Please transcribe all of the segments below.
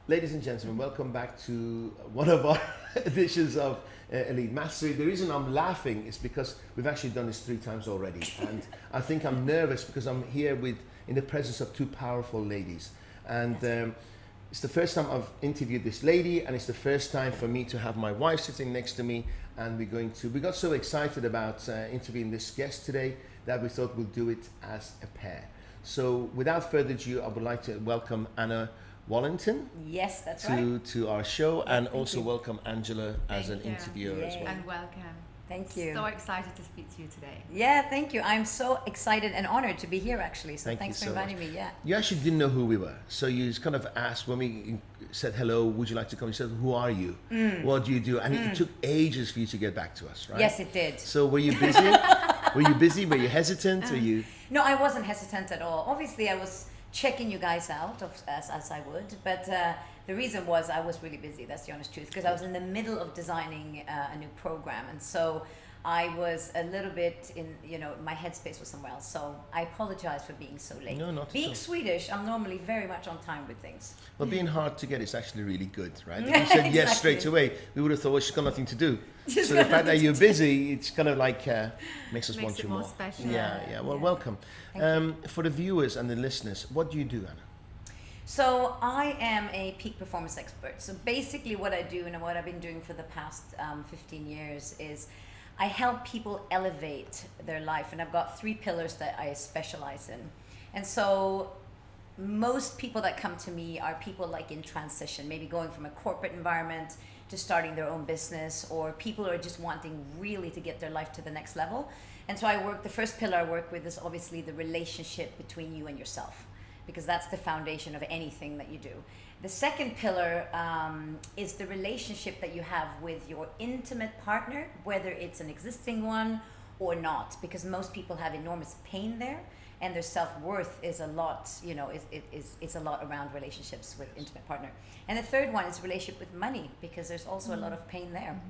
Ladies and gentlemen, welcome back to one of our editions of Elite Mastery. The reason I'm laughing is because we've actually done this 3 times already, and I think I'm nervous because I'm here in the presence of 2 powerful ladies, and it's the first time I've interviewed this lady, and it's the first time for me to have my wife sitting next to me, and we got so excited about interviewing this guest today that we thought we'll do it as a pair. So without further ado, I would like to welcome Anna Wallenten. Yes, that's right. To our show, and also welcome Angela as an interviewer as well. And welcome. Thank you. So excited to speak to you today. Yeah, thank you. I'm so excited and honored to be here actually. So thanks for so inviting much. me. Yeah. You actually didn't know who we were, so you just kind of asked when we said hello, would you like to come? You said, who are you? What do you do? And it took ages for you to get back to us, right? Yes, it did. So were you busy? Were you busy? Were you hesitant? Were you? No, I wasn't hesitant at all. Obviously, I was checking you guys out as I would, but the reason was I was really busy. That's the honest truth, because I was in the middle of designing a new program, and so I was a little bit my headspace was somewhere else. So I apologize for being so late. No, not being at all. Swedish, I'm normally very much on time with things. Well, being hard to get is actually really good, right? If you said yes straight away, we would have thought, well, she's got nothing to do. So the fact that you're busy, it's kind of like makes us want you more. Special. Yeah. Well, welcome. For the viewers and the listeners, what do you do, Anna? So I am a peak performance expert. So basically what I do and what I've been doing for the past 15 years is I help people elevate their life. And I've got 3 pillars that I specialize in. And so most people that come to me are people like in transition, maybe going from a corporate environment to starting their own business, or people who are just wanting really to get their life to the next level. And so the first pillar I work with is obviously the relationship between you and yourself, because that's the foundation of anything that you do. The second pillar is the relationship that you have with your intimate partner, whether it's an existing one or not, because most people have enormous pain there, and their self-worth is a lot, it's a lot around relationships with intimate partner. And the third one is relationship with money, because there's also a lot of pain there.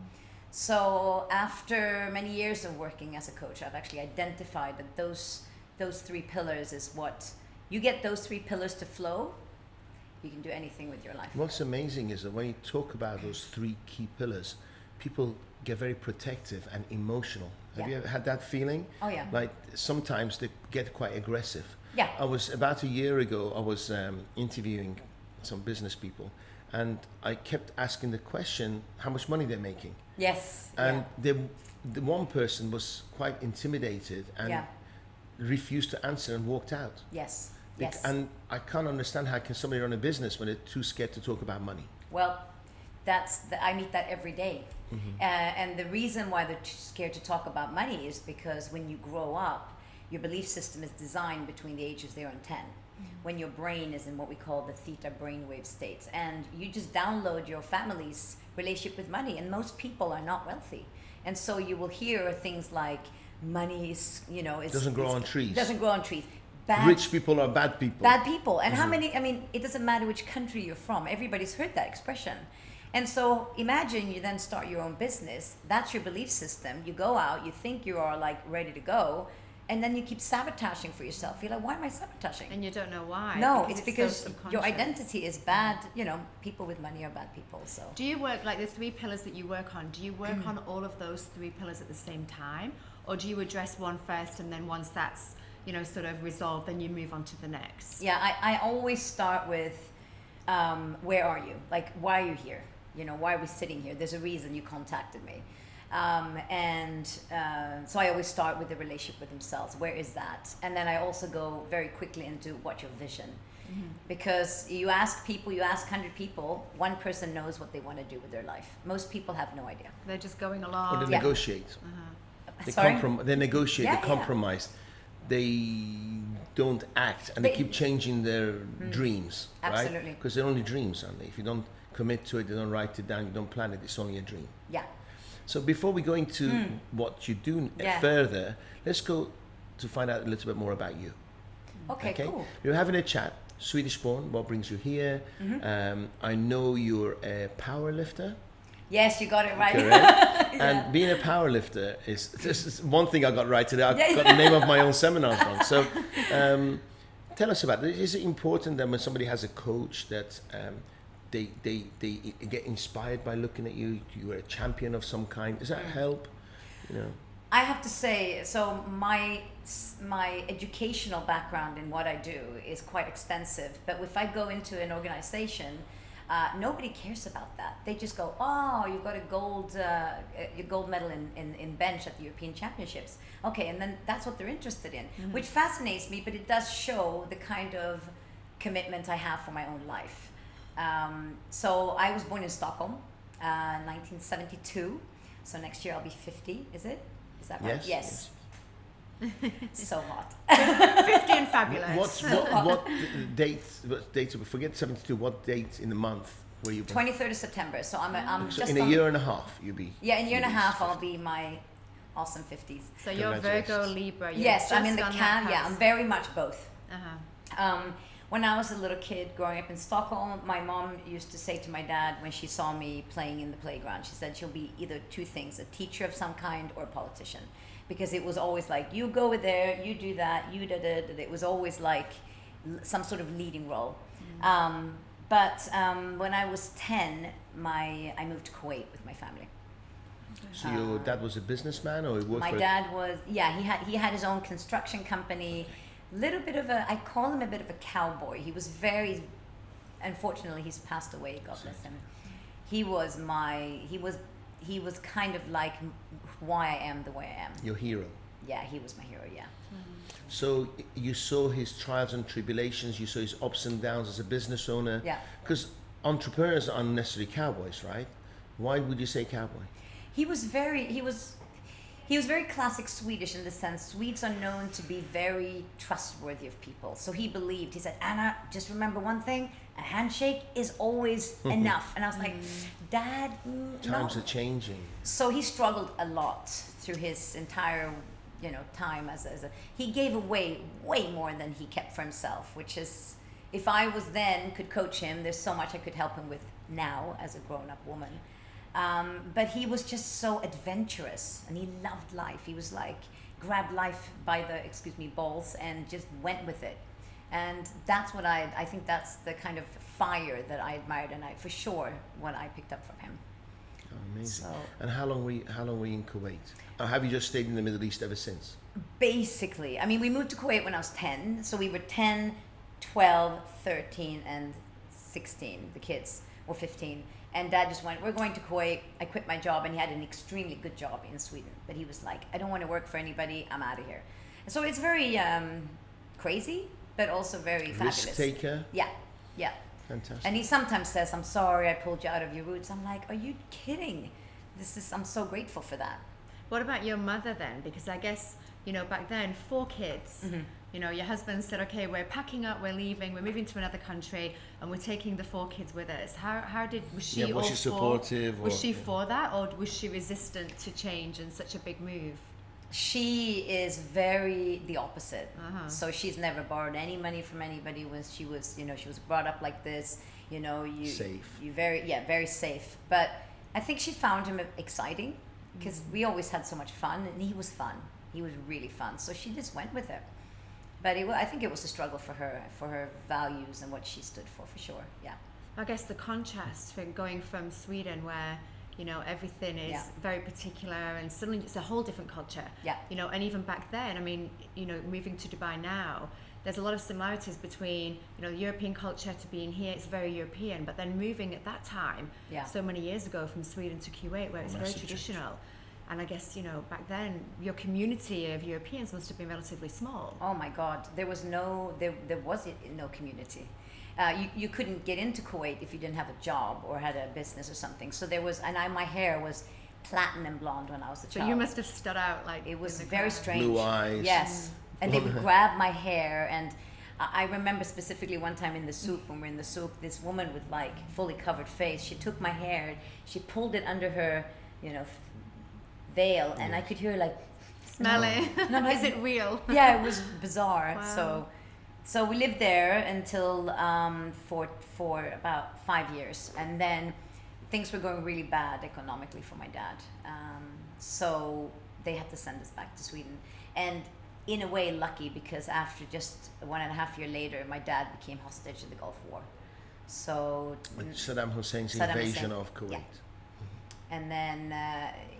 So after many years of working as a coach, I've actually identified that those 3 pillars is what you get. Those 3 pillars to flow, you can do anything with your life. What's amazing is that when you talk about those 3 key pillars, people get very protective and emotional. Have you ever had that feeling? Oh yeah. Like sometimes they get quite aggressive. Yeah. I was about a year ago, I was interviewing some business people, and I kept asking the question, how much money they're making. Yes. And the one person was quite intimidated and refused to answer and walked out. Yes. And I can't understand how can somebody run a business when they're too scared to talk about money. Well, I meet that every day. And the reason why they're too scared to talk about money is because when you grow up, your belief system is designed between the ages 0 and 10. When your brain is in what we call the theta brainwave state, and you just download your family's relationship with money, and most people are not wealthy, and so you will hear things like money is doesn't grow on trees. Doesn't grow on trees. Rich people are bad people. Bad people. And how many, it doesn't matter which country you're from. Everybody's heard that expression. And so imagine you then start your own business. That's your belief system. You go out, you think you are like ready to go, and then you keep sabotaging for yourself. You're like, why am I sabotaging? And you don't know why. No, it's because so your identity is bad. People with money are bad people. So do you work, like the 3 pillars that you work on, do you work on all of those 3 pillars at the same time? Or do you address one first, and then once that's sort of resolved, then you move on to the next? Yeah, I always start with, where are you? Like, why are you here? Why are we sitting here? There's a reason you contacted me. So I always start with the relationship with themselves. Where is that? And then I also go very quickly into what's your vision. Because you ask 100 people, 1 person knows what they want to do with their life. Most people have no idea. They're just going along. Or they negotiate. They negotiate, they compromise. They don't act, and they keep changing their dreams, right? Absolutely. Because they're only dreams, aren't they? If you don't commit to it, you don't write it down, you don't plan it, it's only a dream. Yeah. So before we go into what you do further, let's go to find out a little bit more about you. Okay, cool. We're having a chat. Swedish born, what brings you here? I know you're a power lifter. Yes, you got it right. Correct. And being a power lifter is one thing I got right today. I got the name of my own seminars wrong. So tell us about it. Is it important that when somebody has a coach that they get inspired by looking at you. You were a champion of some kind. Does that help? You know. I have to say, so my educational background in what I do is quite extensive. But if I go into an organization, nobody cares about that. They just go, oh, you got a gold medal in bench at the European Championships. Okay, and then that's what they're interested in, which fascinates me, but it does show the kind of commitment I have for my own life. So I was born in Stockholm, 1972. So next year I'll be 50, is it? Is that right? Yes. So hot. 50 and fabulous. What dates? Forget 72. What date in the month were you born? 23rd of September. So I'm So just in a year and a half, you'll be. Yeah, in a year and a half I'll be my awesome 50s. So you're Virgo, Libra. You're yes, I'm in the can. Yeah, I'm very much both. Uh-huh. When I was a little kid growing up in Stockholm, my mom used to say to my dad when she saw me playing in the playground, she said she'll be either two things, a teacher of some kind or a politician. Because it was always like, you go over there, you do that, you da-da-da. It was always like some sort of leading role. But when I was 10, I moved to Kuwait with my family. So your dad was a businessman, or he worked my for? Dad was, yeah, he had his own construction company. Little bit of I call him a bit of a cowboy. He was very, unfortunately, he's passed away. God bless him. He was kind of like why I am the way I am. Your hero. Yeah, he was my hero. Yeah. So you saw his trials and tribulations. You saw his ups and downs as a business owner. Yeah. Because entrepreneurs aren't necessarily cowboys, right? Why would you say cowboy? He was very classic Swedish in the sense Swedes are known to be very trustworthy of people. So he said, Anna, just remember one thing, a handshake is always enough. And I was like, Dad, Times no. are changing. So he struggled a lot through his entire, time he gave away way more than he kept for himself, which is, if I was then could coach him, there's so much I could help him with now as a grown-up woman. But he was just so adventurous and he loved life. He was like, grabbed life by the, balls and just went with it. And that's what I think that's the kind of fire that I admired and for sure what I picked up from him. Oh, amazing. So, and how long were you in Kuwait? Or have you just stayed in the Middle East ever since? Basically, we moved to Kuwait when I was 10. So we were 10, 12, 13, and 16. The kids were 15. And Dad just went, we're going to Kuwait. I quit my job, and he had an extremely good job in Sweden. But he was like, I don't want to work for anybody. I'm out of here. And so it's very crazy, but also very fabulous. Risk taker? Yeah. Fantastic. And he sometimes says, I'm sorry I pulled you out of your roots. I'm like, are you kidding? I'm so grateful for that. What about your mother then? Because I guess, back then, 4 kids. Your husband said, okay, we're packing up, we're leaving, we're moving to another country, and we're taking the 4 kids with us. Was she was she supportive? Was she for that, or was she resistant to change and such a big move? She is very the opposite. So she's never borrowed any money from anybody when she was, she was brought up like this, safe. Very safe. But I think she found him exciting because we always had so much fun, and he was fun. He was really fun. So she just went with it. But I think it was a struggle for her values and what she stood for sure. Yeah. I guess the contrast from going from Sweden, where everything is very particular, and suddenly it's a whole different culture. Yeah. And even back then, moving to Dubai now, there's a lot of similarities between the European culture to being here. It's very European, but then moving at that time, so many years ago, from Sweden to Kuwait, where it's very traditional. And I guess, back then, your community of Europeans must have been relatively small. Oh my God, there was no community. You couldn't get into Kuwait if you didn't have a job or had a business or something. So my hair was platinum blonde when I was a child. So you must have stood out like. It was very strange. Blue eyes. Yes, and they would grab my hair, and I remember specifically one time in the souk, when we were in the souk, this woman with like fully covered face, she took my hair, she pulled it under her, veil, and I could hear her like smell it. No, is it real? Yeah, it was bizarre. Wow. So we lived there until for about 5 years, and then things were going really bad economically for my dad. So they had to send us back to Sweden, and in a way lucky, because after just 1.5 years later, my dad became hostage in the Gulf War. So With Saddam Hussein's Saddam invasion Hussein. of Kuwait. Yeah. And then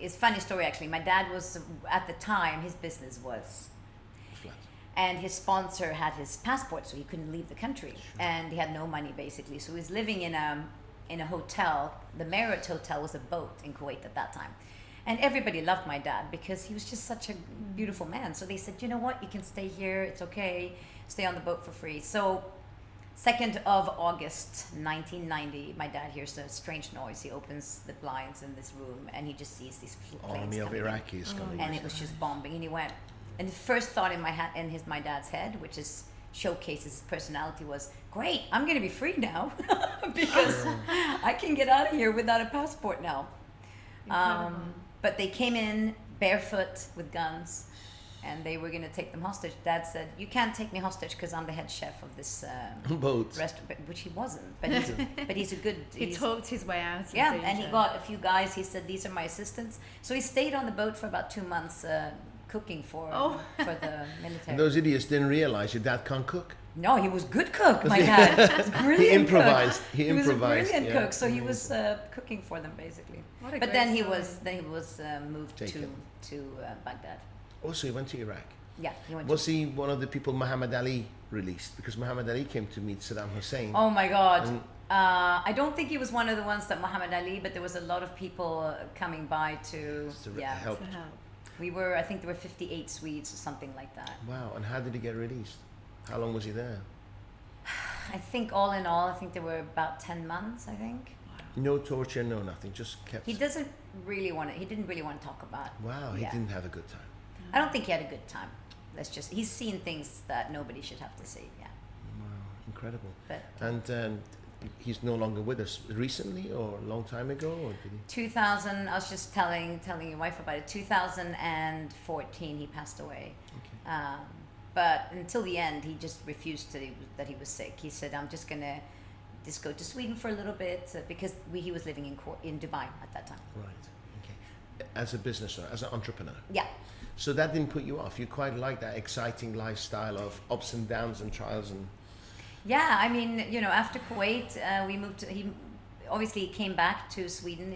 it's a funny story actually. My dad was at the time his business was Flat. and his sponsor had his passport, so he couldn't leave the country, and he had no money basically. So he was living in a hotel. The Marriott Hotel was a boat in Kuwait at that time, and everybody loved my dad because he was just such a beautiful man. So they said, you know what, you can stay here. It's okay. Stay on the boat for free. So 2nd of August 1990, my dad hears a strange noise. He opens the blinds in this room and he just sees these planes Army of coming in. Iraqis coming. And it was just bombing, and he went. And the first thought in my dad's head, which is showcases his personality, was, "Great, I'm going to be free now because I can get out of here without a passport now." But they came in barefoot with guns, and they were going to take them hostage. Dad said, "You can't take me hostage because I'm the head chef of this boat," restaurant," which he wasn't. But he's a good. He talked his way out. Of Yeah, danger. and he got a few guys. He said, "These are my assistants." So he stayed on the boat for about 2 months, cooking for the military. And those idiots didn't realize your dad can't cook. No, he was good cook. My dad he was brilliant. He improvised. Cook. He was a improvised, brilliant yeah. cook. So he was cooking for them basically. What a But great then he story. was moved Taken. to Baghdad. Also, he went to Iraq. Yeah, he went. Was he one of the people Muhammad Ali released? Because Muhammad Ali came to meet Saddam Hussein. Oh my God. And- I don't think he was one of the ones that Muhammad Ali, but there was a lot of people coming by to help. To help. I think there were 58 Swedes or something like that. Wow. And how did he get released? How long was he there? I think all in all, I think there were about 10 months, I think. No torture, no nothing. Just kept. He didn't really want to talk about. Wow. He Yeah. didn't have a good time. I don't think he had a good time. He's seen things that nobody should have to see. Yeah. Wow. Incredible. But And he's no longer with us. Recently, or a long time ago, or did he? 2000, I was just telling your wife about it. 2014, he passed away. Okay. But until the end, he just refused that he was sick. He said, "I'm just gonna just go to Sweden for a little bit," because he was living in Dubai at that time. Right. Okay. As a business owner, as an entrepreneur. Yeah. So that didn't put you off. You quite like that exciting lifestyle of ups and downs and trials and. Yeah, I mean, after Kuwait, we moved. He obviously came back to Sweden.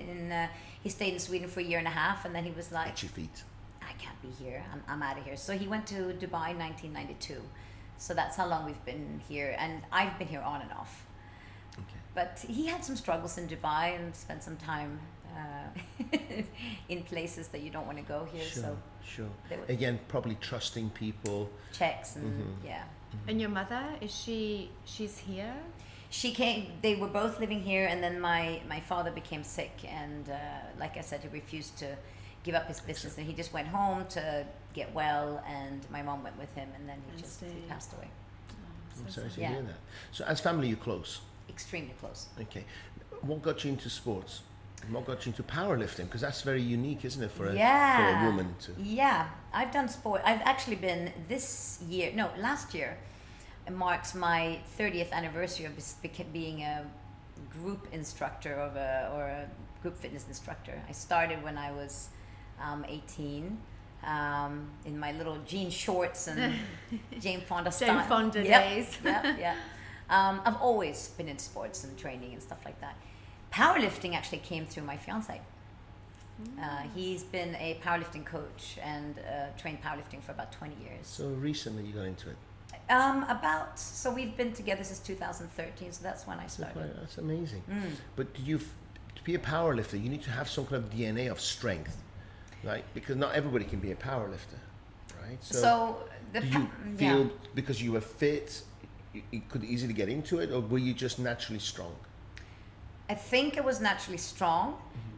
He stayed in Sweden for a year and a half, and then he was like, Itchy feet. "I can't be here. I'm out of here." So he went to Dubai in 1992. So that's how long we've been here, and I've been here on and off. Okay. But he had some struggles in Dubai and spent some time in places that you don't want to go here. Sure. So Sure. they would- Again, probably trusting people. checks and yeah. And your mother, she's here? She came. They were both living here, and then my father became sick, and like I said, he refused to give up his business, and he just went home to get well, and my mom went with him, and then he passed away. I'm sorry to Yeah. hear that. So as family, you're close. Extremely close. Okay. What got you into sports? And what got you into powerlifting? Because that's very unique, isn't it, for a woman to. Yeah, I've done sport. I've actually been last year. It marks my 30th anniversary of being a group instructor or a group fitness instructor. I started when I was 18 in my little jean shorts and Jane Fonda style. Jane Fonda Yep, days. Yeah. I've always been in sports and training and stuff like that. Powerlifting actually came through my fiance. He's been a powerlifting coach and trained powerlifting for about 20 years. So recently you got into it. So we've been together since 2013, so that's when I started. That's amazing. But to be a powerlifter, you need to have some kind of DNA of strength, right? Because not everybody can be a powerlifter, right? So do you feel because you were fit, you could easily get into it, or were you just naturally strong? I think I was naturally strong.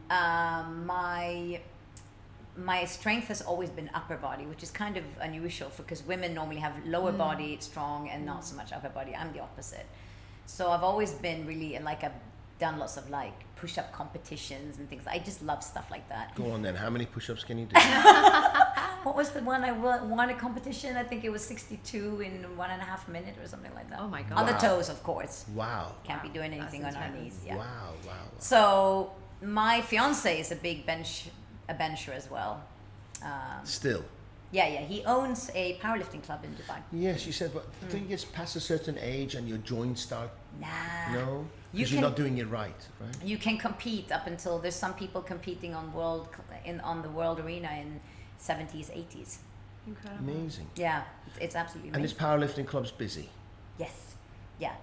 My strength has always been upper body, which is kind of unusual because women normally have lower body strong and not so much upper body. I'm the opposite. So I've always been really I've done lots of push-up competitions and things. I just love stuff like that. Go on then. How many push-ups can you do? What was the one I won a competition? I think it was 62 in 1.5 minutes or something like that. Oh my God. On the toes, of course. Wow. Can't be doing anything on That's our intense. knees. Yeah. Wow. So my fiance is a big bencher as well. Still. Yeah, he owns a powerlifting club in Dubai. Yes, you said, but I think it's past a certain age and your joints start. Nah. No, because you're not doing it right? You can compete up until there's some people competing on the world arena in 70s, 80s. Incredible. Amazing. Yeah, it's absolutely amazing. And this powerlifting club's busy. Yes. Yeah.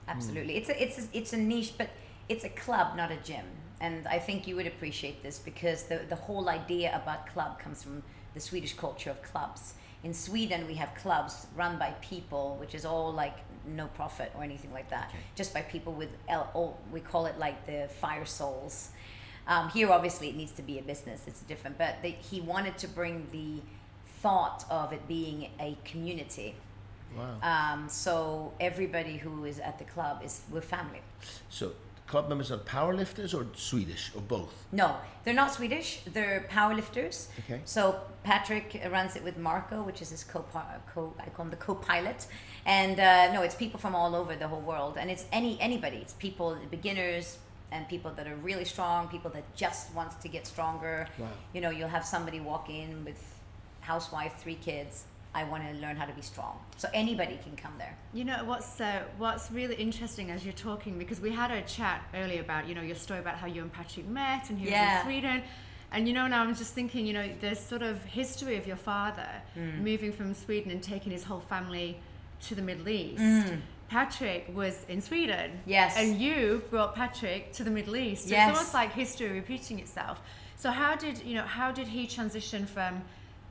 Absolutely. It's a niche, but it's a club, not a gym. And I think you would appreciate this because the whole idea about club comes from the Swedish culture of clubs. In Sweden, we have clubs run by people, which is all like no profit or anything like that. Okay. Just by people with, we call it like the fire souls. Here, obviously, it needs to be a business. It's different. But he wanted to bring the thought of it being a community. Wow. So everybody who is at the club we're family. So club members are powerlifters or Swedish or both? No, they're not Swedish. They're powerlifters. Okay. So Patrick runs it with Marco, which is his I call him the co-pilot. And no, it's people from all over the whole world. And it's anybody. It's people, beginners, and people that are really strong, people that just want to get stronger. Wow. You know, you'll have somebody walk in with housewife, 3 kids. I want to learn how to be strong. So anybody can come there. You know, what's really interesting as you're talking, because we had a chat earlier about, you know, your story about how you and Patrick met and he was in Sweden. And, you know, now I'm just thinking, you know, there's sort of history of your father moving from Sweden and taking his whole family to the Middle East. Patrick was in Sweden. Yes. And you brought Patrick to the Middle East. Yes. It's almost like history repeating itself. So how did he transition from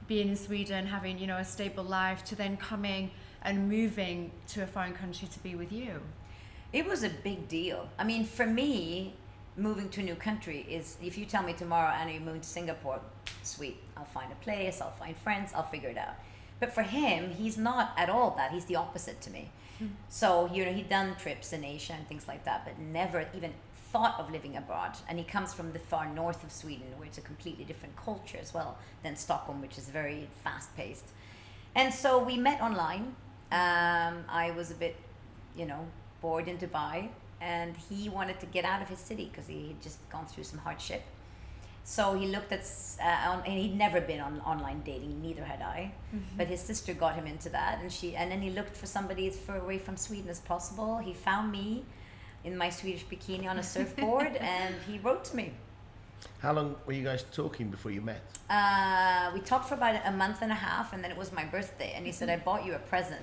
being in Sweden, having, you know, a stable life, to then coming and moving to a foreign country to be with you? It was a big deal. I mean, for me, moving to a new country is, if you tell me tomorrow, Anna, you're moving to Singapore, sweet. I'll find a place, I'll find friends, I'll figure it out. But for him, he's not at all that. He's the opposite to me. So, you know, he'd done trips in Asia and things like that, but never even thought of living abroad. And he comes from the far north of Sweden, where it's a completely different culture as well than Stockholm, which is very fast-paced. And so we met online. I was a bit, you know, bored in Dubai, and he wanted to get out of his city because he had just gone through some hardship. So he looked at, and he'd never been on online dating, neither had I. But his sister got him into that, and then he looked for somebody as far away from Sweden as possible. He found me in my Swedish bikini on a surfboard, and he wrote to me. How long were you guys talking before you met? We talked for about a month and a half, and then it was my birthday, and he said, I bought you a present.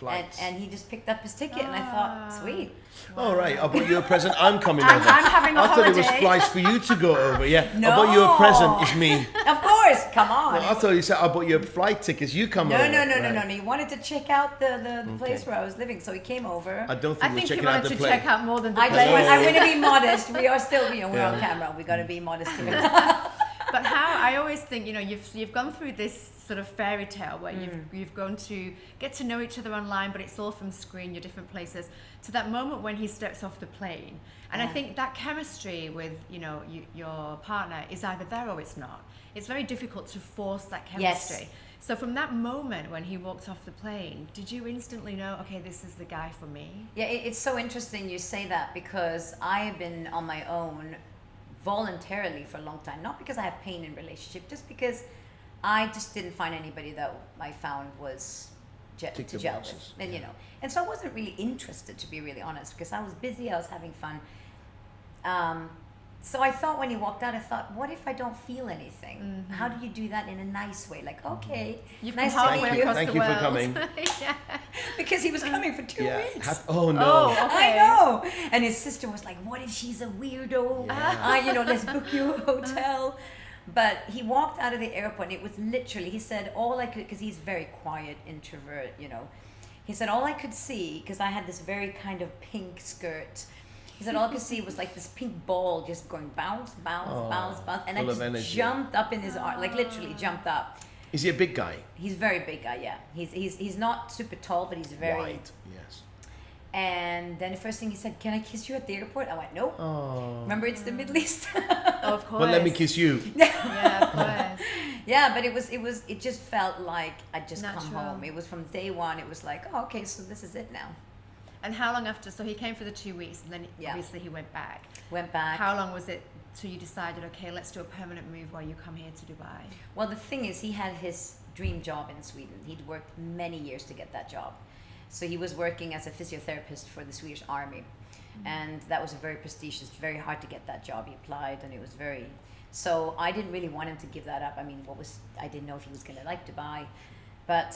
And he just picked up his ticket, and I thought, sweet. All right, I bought you a present. I'm coming I'm over. having a I thought it was holiday. flights for you to go over. Yeah, No. I bought you a present. It's me. Of course, come on. Well, I thought you said I bought you a flight tickets. You come over. No. He wanted to check out the place where I was living, so he came over. I don't I think we're think you checking out wanted the to place. check out more than the I'm place. going to be modest. We are still, you know, we're on camera. We got to be modest here. But how, I always think, you know, you've gone through this sort of fairy tale where you've gone to get to know each other online, but it's all from screen, you're different places, to that moment when he steps off the plane. And I think that chemistry with, you know, your partner is either there or it's not. It's very difficult to force that chemistry. Yes. So from that moment when he walked off the plane, did you instantly know, okay, this is the guy for me? Yeah, it's so interesting you say that, because I have been on my own voluntarily for a long time, not because I have pain in relationship, just because I just didn't find anybody that I found was to gel with, and you know, and so I wasn't really interested, to be really honest, because I was busy, I was having fun. So I thought when he walked out, I thought, what if I don't feel anything? How do you do that in a nice way? Like, okay, You've nice come to halfway meet you. across Thank the you for world. coming. Yeah. Because he was coming for 2 weeks. Oh no. Oh, okay. I know. And his sister was like, what if she's a weirdo? Yeah. You know, let's book you a hotel. But he walked out of the airport, and it was literally, he said, all I could, because he's very quiet, introvert, you know. He said, all I could see, because I had this very kind of pink skirt, he said, all I could see was like this pink ball just going bounce, bounce, bounce, bounce. And I full of just energy. jumped up in his arm, like literally jumped up. Is he a big guy? He's a very big guy, yeah. He's not super tall, but he's very... Wide, yes. And then the first thing he said, can I kiss you at the airport? I went, nope. Oh. Remember, it's the Middle East. Of course. Well, let me kiss you. Yeah, of course. Yeah, but it just felt like I'd just come Natural. home. It was from day one. It was like, oh, okay, so this is it now. And how long after? So he came for the 2 weeks, and then Yeah. obviously he went back. Went back. How long was it till you decided, okay, let's do a permanent move while you come here to Dubai? Well, the thing is, he had his dream job in Sweden. He'd worked many years to get that job. So he was working as a physiotherapist for the Swedish Army. And that was a very prestigious, very hard to get that job. He applied, and it was very... So I didn't really want him to give that up. I mean, I didn't know if he was going to like Dubai. But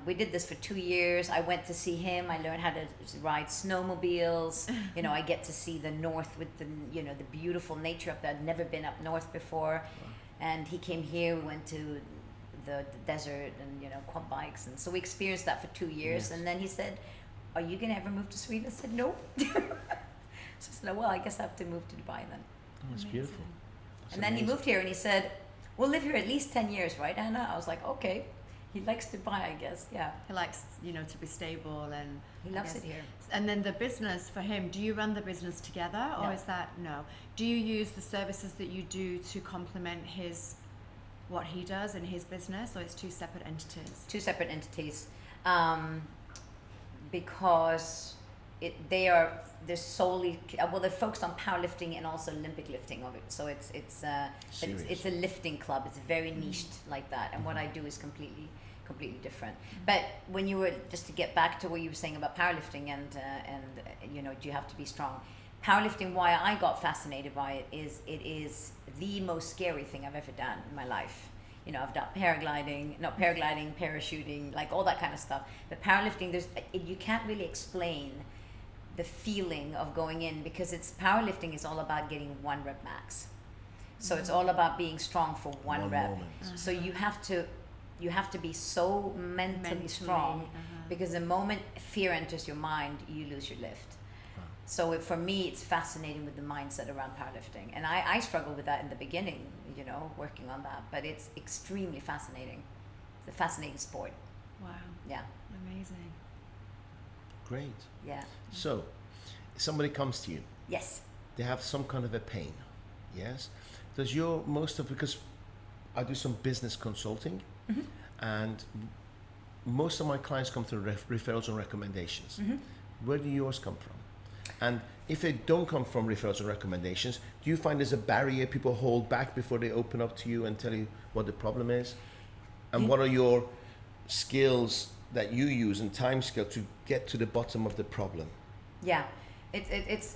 we did this for 2 years. I went to see him. I learned how to ride snowmobiles. You know, I get to see the north with the, you know, the beautiful nature up there. I'd never been up north before. Wow. And he came here. We went to the desert and, you know, quad bikes. And so we experienced that for 2 years. Yes. And then he said, "Are you going to ever move to Sweden?" I said, "No." So I said, "Well, I guess I have to move to Dubai then." Oh, that's beautiful. That's and then he moved here and he said, "We'll live here at least 10 years, right, Anna?" I was like, "Okay." He likes Dubai, I guess. Yeah. He likes, you know, to be stable, and he loves it here. And then the business for him, do you run the business together, or is that no? Do you use the services that you do to complement what he does in his business, or it's two separate entities? Two separate entities, because they're solely they're focused on powerlifting and also Olympic lifting of it. So it's a lifting club. It's very niched like that, and what I do is completely different. But when you were, just to get back to what you were saying about powerlifting and you know, do you have to be strong? Powerlifting, why I got fascinated by it is the most scary thing I've ever done in my life. You know, I've done parachuting, like all that kind of stuff. But powerlifting, you can't really explain the feeling of going in, because powerlifting is all about getting 1 rep max. So it's all about being strong for one rep. Uh-huh. So you have to be so mentally strong, because the moment fear enters your mind, you lose your lift. So for me, it's fascinating with the mindset around powerlifting. And I struggled with that in the beginning, you know, working on that. But it's extremely fascinating. It's a fascinating sport. Wow. Yeah. Amazing. Great. Yeah. So, somebody comes to you. Yes. They have some kind of a pain. Yes. Because I do some business consulting, and most of my clients come through referrals and recommendations. Where do yours come from? And if they don't come from referrals and recommendations, do you find there's a barrier people hold back before they open up to you and tell you what the problem is? And what are your skills that you use and time scale to get to the bottom of the problem? Yeah, it's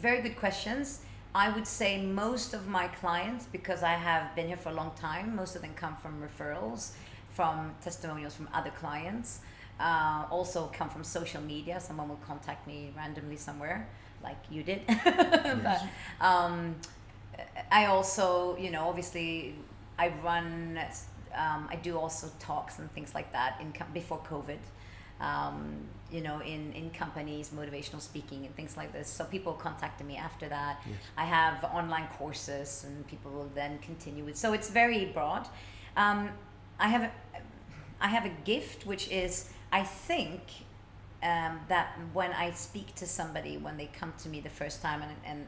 very good questions. I would say most of my clients, because I have been here for a long time, most of them come from referrals, from testimonials from other clients. Also come from social media. Someone will contact me randomly somewhere, like you did. But, I also, you know, obviously I run, I do also talks and things like that before COVID, you know, in companies, motivational speaking and things like this. So people contacted me after that. Yes. I have online courses, and people will then continue with. So it's very broad. I have a gift, which is, I think that when I speak to somebody, when they come to me the first time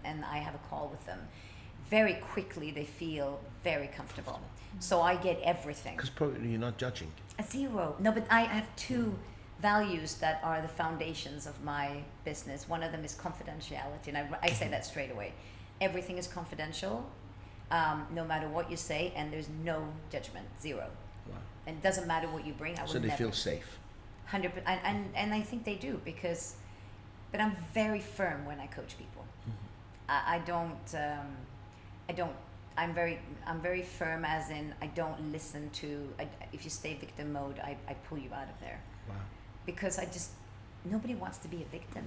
and I have a call with them, very quickly they feel very comfortable. So I get everything. Because probably you're not judging. A 0. No, but I have 2 values that are the foundations of my business. One of them is confidentiality, and I say that straight away. Everything is confidential, no matter what you say, and there's no judgment, 0. Wow. And it doesn't matter what you bring. So they feel safe. 100%, and I think they do, but I'm very firm when I coach people. I'm very firm, as in I don't listen to, if you stay victim mode, I pull you out of there. Wow. Because nobody wants to be a victim.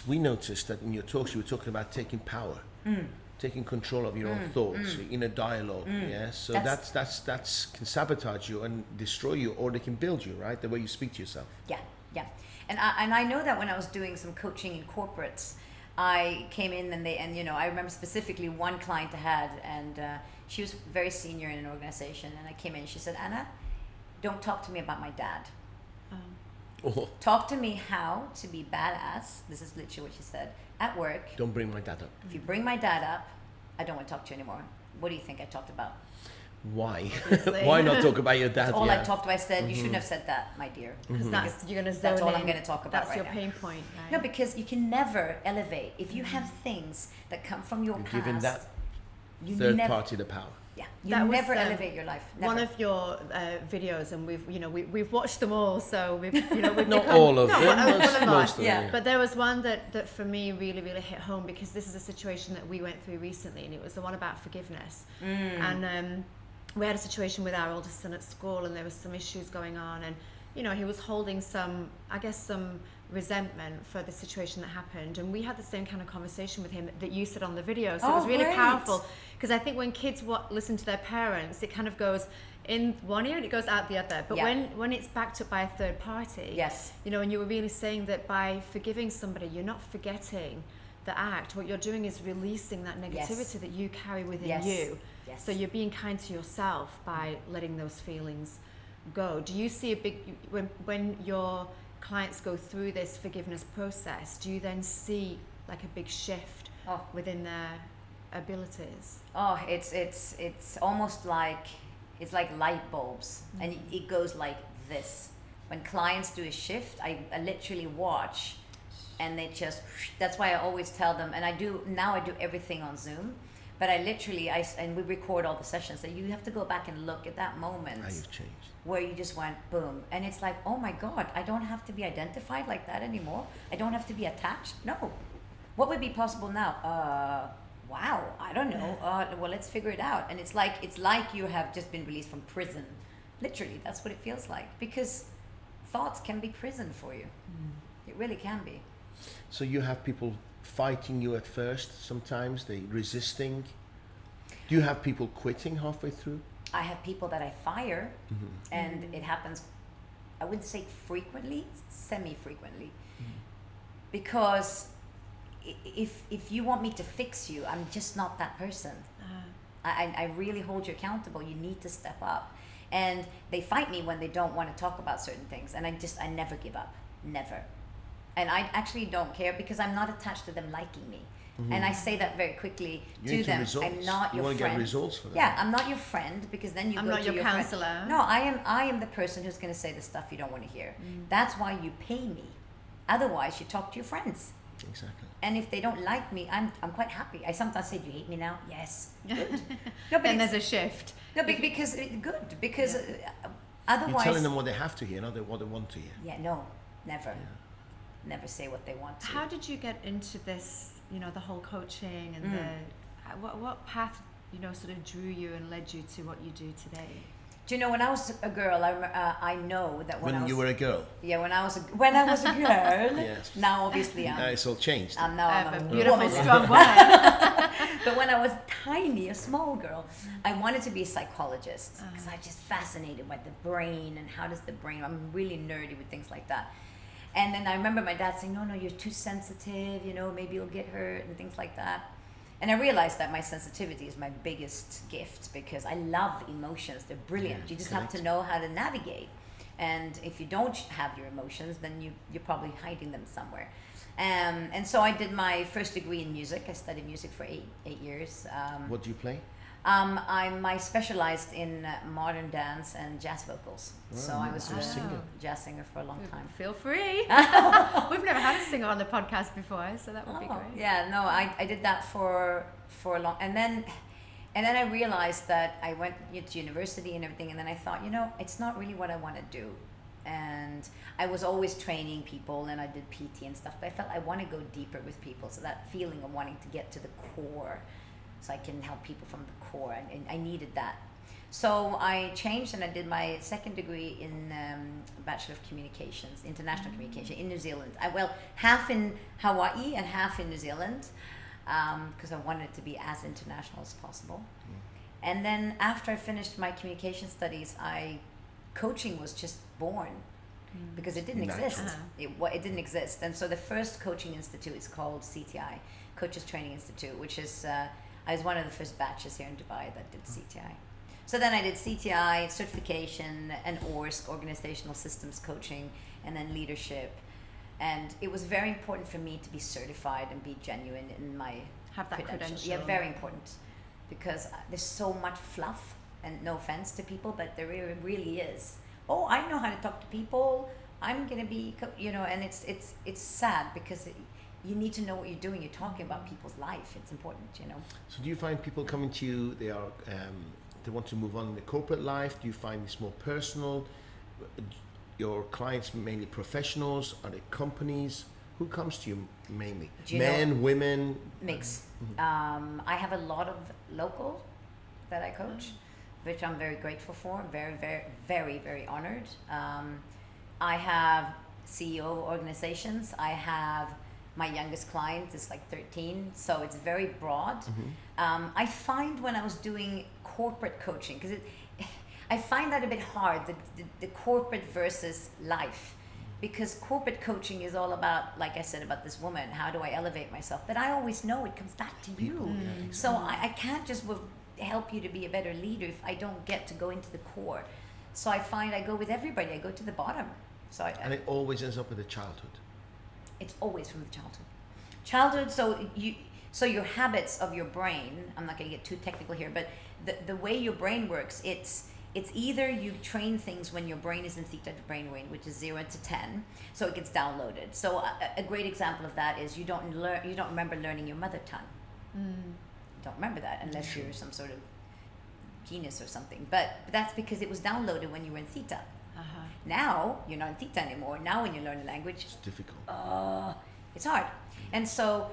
We noticed that in your talks you were talking about taking power. Taking control of your own thoughts, inner dialogue. Yeah, so that's can sabotage you and destroy you, or they can build you, right? The way you speak to yourself. Yeah, and I know that when I was doing some coaching in corporates, I came in and you know, I remember specifically one client I had, and she was very senior in an organization, and I came in and she said, "Anna, don't talk to me about my dad. Talk to me how to be badass." This is literally what she said. At work. Don't bring my dad up. If you bring my dad up, I don't want to talk to you anymore. What do you think I talked about? Why? Why not talk about your dad? That's all I talked about. I said, you shouldn't have said that, my dear. Because that's all I'm going to talk about. That's right your now. pain point. Right? No, because you can never elevate if you have things that come from your past. Given that You third never, party the power. Yeah, you That was, never elevate your life. Never. One of your videos, and we've watched them all, so we've Not all of them, most of them. Yeah. But there was one that for me really hit home, because this is a situation that we went through recently, and it was the one about forgiveness. And we had a situation with our oldest son at school, and there was some issues going on, and he was holding some resentment for the situation that happened, and we had the same kind of conversation with him that you said on the video. So it was really powerful, because I think when kids listen to their parents, it kind of goes in one ear and it goes out the other. But when it's backed up by a third party, yes, and you were really saying that by forgiving somebody, you're not forgetting the act. What you're doing is releasing that negativity that you carry within you. Yes. So you're being kind to yourself by letting those feelings go. Do you see a big, when your clients go through this forgiveness process, do you then see like a big shift within their abilities? Oh, it's almost like, it's like light bulbs, and it goes like this. When clients do a shift, I literally watch, and they just, that's why I always tell them, and I do everything on Zoom, but I literally, and we record all the sessions, so you have to go back and look at that moment. How you've changed. Where you just went boom, and it's like, oh my God, I don't have to be identified like that anymore. I don't have to be attached. No. What would be possible now? Wow, I don't know. Well, let's figure it out. And it's like you have just been released from prison. Literally, that's what it feels like, because thoughts can be prison for you. It really can be. So you have people fighting you at first, sometimes they resisting. Do you have people quitting halfway through? I have people that I fire, and it happens, I wouldn't say frequently, semi-frequently, because if you want me to fix you, I'm just not that person. I really hold you accountable. You need to step up. And they fight me when they don't want to talk about certain things, and I never give up, never. And I actually don't care, because I'm not attached to them liking me. And I say that very quickly to them. Results. I'm not your friend. You want to get results for them. Yeah, I'm not your friend, because then you I'm go not to your counselor. friend. No, I am the person who's going to say the stuff you don't want to hear. That's why you pay me. Otherwise, you talk to your friends. Exactly. And if they don't like me, I'm quite happy. I sometimes say, "Do you hate me now?" Yes. Good. No, but there's a shift. No, because otherwise you're telling them what they have to hear, not what they want to hear. Yeah, no, never. Never say what they want to. How did you get into this? The whole coaching and what path sort of drew you and led you to what you do today? Do you know, when I was a girl, I know that when you were a girl. Yeah, when I was a girl. Yes. Now obviously it's all changed. Now I'm a beautiful, woman. strong woman. But when I was tiny, a small girl, I wanted to be a psychologist, because I'm just fascinated by the brain and how does the brain. I'm really nerdy with things like that. And then I remember my dad saying, no, you're too sensitive, maybe you'll get hurt and things like that. And I realized that my sensitivity is my biggest gift, because I love emotions. They're brilliant. Yeah, you just have to know how to navigate. And if you don't have your emotions, then you're probably hiding them somewhere. And so I did my first degree in music. I studied music for eight years. What do you play? I specialized in modern dance and jazz vocals. So I was a jazz singer for a long time. Feel free. We've never had a singer on the podcast before, so that would be great. Yeah, no, I did that for a long, and then I realized that I went to university and everything, and then I thought, it's not really what I want to do. And I was always training people, and I did PT and stuff, but I felt I want to go deeper with people. So that feeling of wanting to get to the core, so I can help people from the core, and I needed that. So I changed, and I did my second degree in Bachelor of Communications, International Communication, in New Zealand. Half in Hawaii and half in New Zealand, because I wanted it to be as international as possible. And then after I finished my communication studies, coaching was just born, because it didn't exist. It didn't exist. And so the first coaching institute is called CTI, Coaches Training Institute, which is, I was one of the first batches here in Dubai that did CTI. So then I did CTI, certification, and ORSC, Organizational Systems Coaching, and then leadership. And it was very important for me to be certified and be genuine in my have that credential. Yeah, very important, because there's so much fluff, and no offense to people, but there really is. Oh, I know how to talk to people. I'm gonna be, and it's sad, because you need to know what you're doing. You're talking about people's life. It's important, you know. So do you find people coming to you, they want to move on in the corporate life? Do you find it's more personal? Your clients mainly professionals? Are they companies? Who comes to you mainly? Men, women? Mix. I have a lot of local that I coach, which I'm very grateful for. Very, very, very, very honored. I have CEO of organizations. I have my youngest client is like 13, so it's very broad. I find when I was doing corporate coaching, because I find that a bit hard, the corporate versus life, because corporate coaching is all about, like I said about this woman, how do I elevate myself? But I always know it comes back to you. So I can't just help you to be a better leader if I don't get to go into the core. So I find I go with everybody, I go to the bottom. And it always ends up with the childhood. It's always from the childhood. So your habits of your brain, I'm not going to get too technical here, but the way your brain works, it's either you train things when your brain is in theta brainwave, which is 0 to 10, so it gets downloaded. So a great example of that is you don't remember learning your mother tongue. You don't remember that unless you're some sort of genius or something. But that's because it was downloaded when you were in theta. Now you're not in theta anymore. Now when you learn a language, it's difficult. It's hard. And so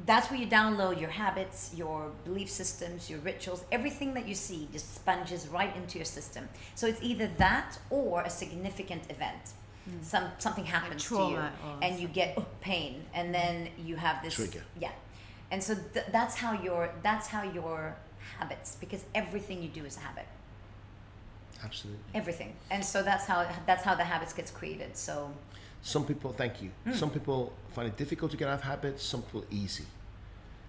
that's where you download your habits, your belief systems, your rituals, everything that you see just sponges right into your system. So it's either that or a significant event. Something happens to you and you get pain, and then you have this trigger. Yeah. And so that's how your habits, because everything you do is a habit. Absolutely. Everything. And so that's how the habits gets created. So some people, thank you. Some people find it difficult to get out of habits, some people easy.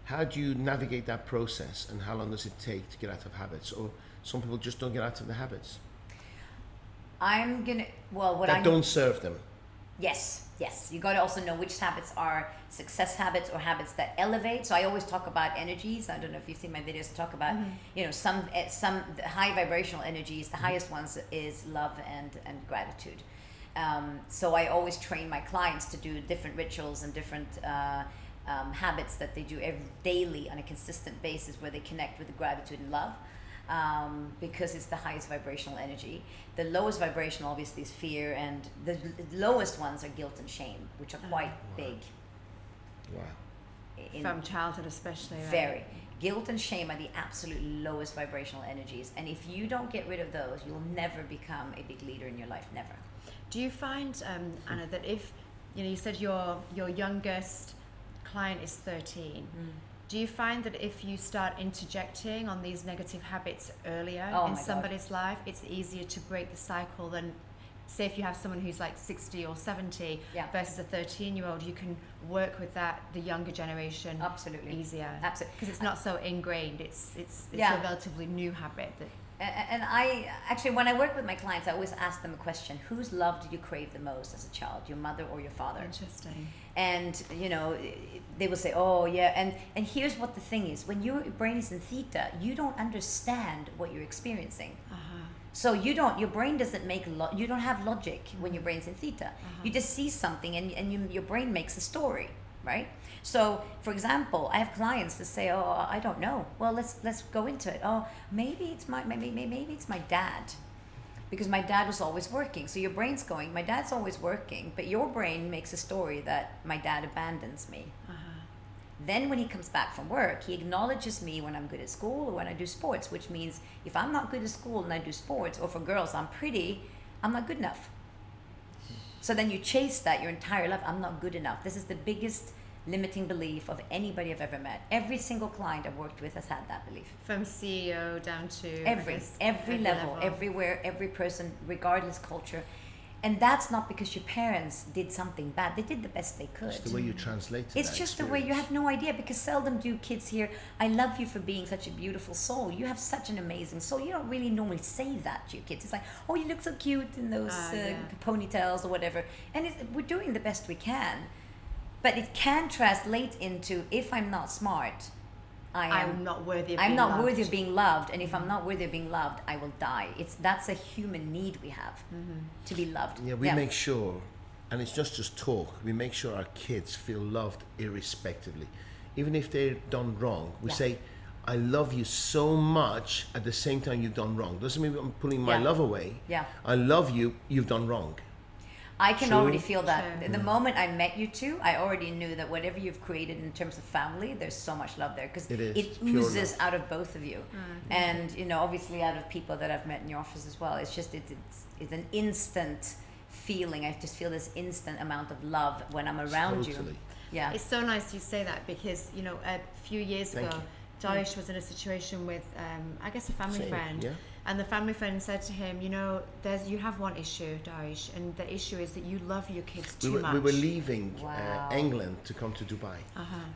How do you navigate that process, and how long does it take to get out of habits? Or some people just don't get out of the habits. Don't serve them. Yes. You got to also know which habits are success habits or habits that elevate. So I always talk about energies. I don't know if you've seen my videos. I talk about some high vibrational energies. The highest ones is love and gratitude. So I always train my clients to do different rituals and different habits that they do daily on a consistent basis, where they connect with the gratitude and love. Because it's the highest vibrational energy. The lowest vibrational obviously is fear, and the lowest ones are guilt and shame, which are quite big. Wow. From childhood especially, right? Very. Guilt and shame are the absolute lowest vibrational energies, and if you don't get rid of those, you'll never become a big leader in your life, never. Do you find, Anna, that if, you said your youngest client is 13, do you find that if you start interjecting on these negative habits earlier in somebody's life, it's easier to break the cycle than, say, if you have someone who's like 60 or 70 versus a 13-year-old, you can work with the younger generation easier. Absolutely. Because it's not so ingrained. It's a relatively new habit. And I actually, when I work with my clients, I always ask them a question: whose love did you crave the most as a child, your mother or your father? Interesting. And they will say, oh yeah, and here's what the thing is: when your brain is in theta, you don't understand what you're experiencing. So your brain doesn't you don't have logic when your brain's in theta. You just see something and your brain makes a story, right? So, for example, I have clients that say, "Oh, I don't know." Well, let's go into it. Oh, maybe it's my dad, because my dad was always working. So your brain's going, "My dad's always working," but your brain makes a story that my dad abandons me. Then when he comes back from work, he acknowledges me when I'm good at school or when I do sports, which means if I'm not good at school and I do sports, or for girls, I'm pretty, I'm not good enough. So then you chase that your entire life. I'm not good enough. This is the biggest limiting belief of anybody I've ever met. Every single client I've worked with has had that belief. From CEO down to every level, everywhere, every person, regardless culture. And that's not because your parents did something bad. They did the best they could. It's the way you translate it. It's just the way you have no idea, because seldom do kids hear, "I love you for being such a beautiful soul. You have such an amazing soul." You don't really normally say that to your kids. It's like, "Oh, you look so cute in those ponytails," or whatever. And we're doing the best we can. But it can translate into, if I'm not smart, I'm not worthy of being loved. And if I'm not worthy of being loved, I will die. That's a human need we have, to be loved. Yeah, we make sure and it's just talk. We make sure our kids feel loved irrespectively. Even if they've done wrong, we say, I love you so much, at the same time you've done wrong. Doesn't mean I'm pulling my love away. Yeah. I love you, you've done wrong. I can True. already feel that. The moment I met you two, I already knew that whatever you've created in terms of family, there's so much love there, because it oozes out of both of you. And, you know, obviously out of people that I've met in your office as well. It's just, it's an instant feeling. I just feel this instant amount of love when I'm around you. Yeah. It's so nice you say that, because, you know, a few years ago, Dariush was in a situation with, I guess, a family friend. Yeah. And the family friend said to him, you know, you have one issue, Dariush, and the issue is that you love your kids too much. We were leaving England to come to Dubai.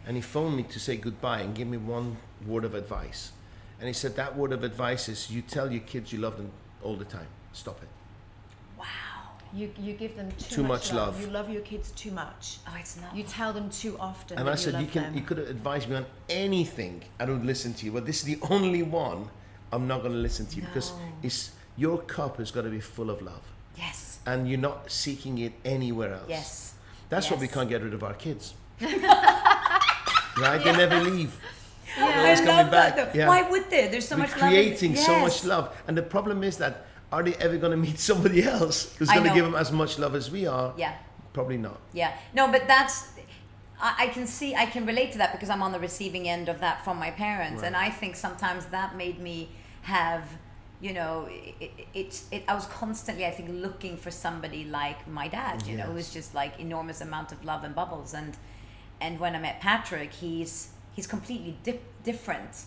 And he phoned me to say goodbye and give me one word of advice. And he said, that word of advice is, you tell your kids you love them all the time. Stop it. Wow. You give them too much love. You love your kids too much. Oh, it's not. You tell them too often. And I said, you could have advised me on anything, I don't listen to you. But this is the only one I'm not going to listen to you, because your cup has got to be full of love. Yes. And you're not seeking it anywhere else. Yes. That's what we can't get rid of our kids. Right? They never leave. Yeah. I love that. Yeah. Why would they? There's so much love. We're creating so much love. And the problem is that, are they ever going to meet somebody else who's going to give them as much love as we are? Yeah. Probably not. Yeah. No, but I can relate to that, because I'm on the receiving end of that from my parents. Right. And I think sometimes that made me have, you know, I was constantly, I think, looking for somebody like my dad, you know, who was just like enormous amount of love and bubbles. And when I met Patrick, he's completely different.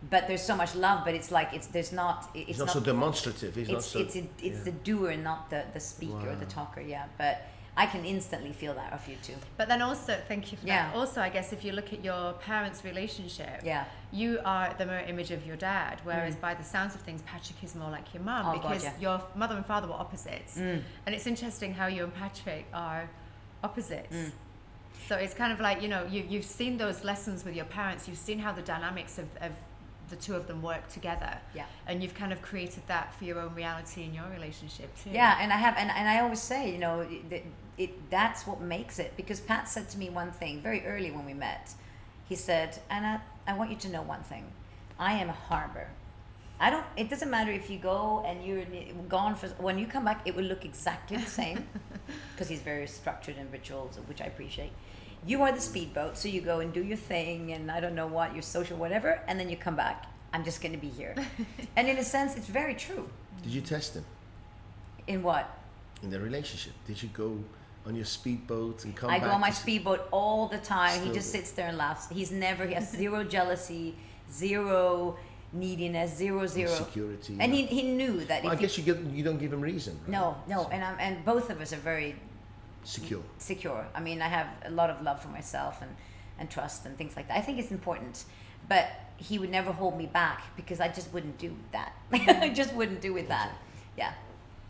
But there's so much love, but it's like it's not so demonstrative. It's the doer, not the speaker or the talker. Yeah, but I can instantly feel that of you too. But then also, thank you for that. Also, I guess if you look at your parents' relationship, you are the mirror image of your dad, whereas by the sounds of things, Patrick is more like your mum, because your mother and father were opposites. And it's interesting how you and Patrick are opposites. So it's kind of like, you know, you've seen those lessons with your parents, you've seen how the dynamics of the two of them work together, and you've kind of created that for your own reality in your relationship too. And I have, and I always say, you know, that's what makes it, because Pat said to me one thing very early when we met. He said, Anna, I want you to know one thing. I am a harbor. It doesn't matter if you go and you're gone when you come back, it will look exactly the same, because he's very structured in rituals, which I appreciate. You are the speedboat, so you go and do your thing, and I don't know what, your social whatever, and then you come back. I'm just going to be here. And in a sense, it's very true. Did you test him? In what? In the relationship. Did you go on your speedboat and come back? I go on my speedboat all the time. He just sits there and laughs. He has zero jealousy, zero neediness, zero security. And he knew that. Well, I guess you don't give him reason. Right? No, and both of us are very secure. I mean, I have a lot of love for myself and trust and things like that. I think it's important, but he would never hold me back, because I just wouldn't do that. I just wouldn't do with that. Yeah,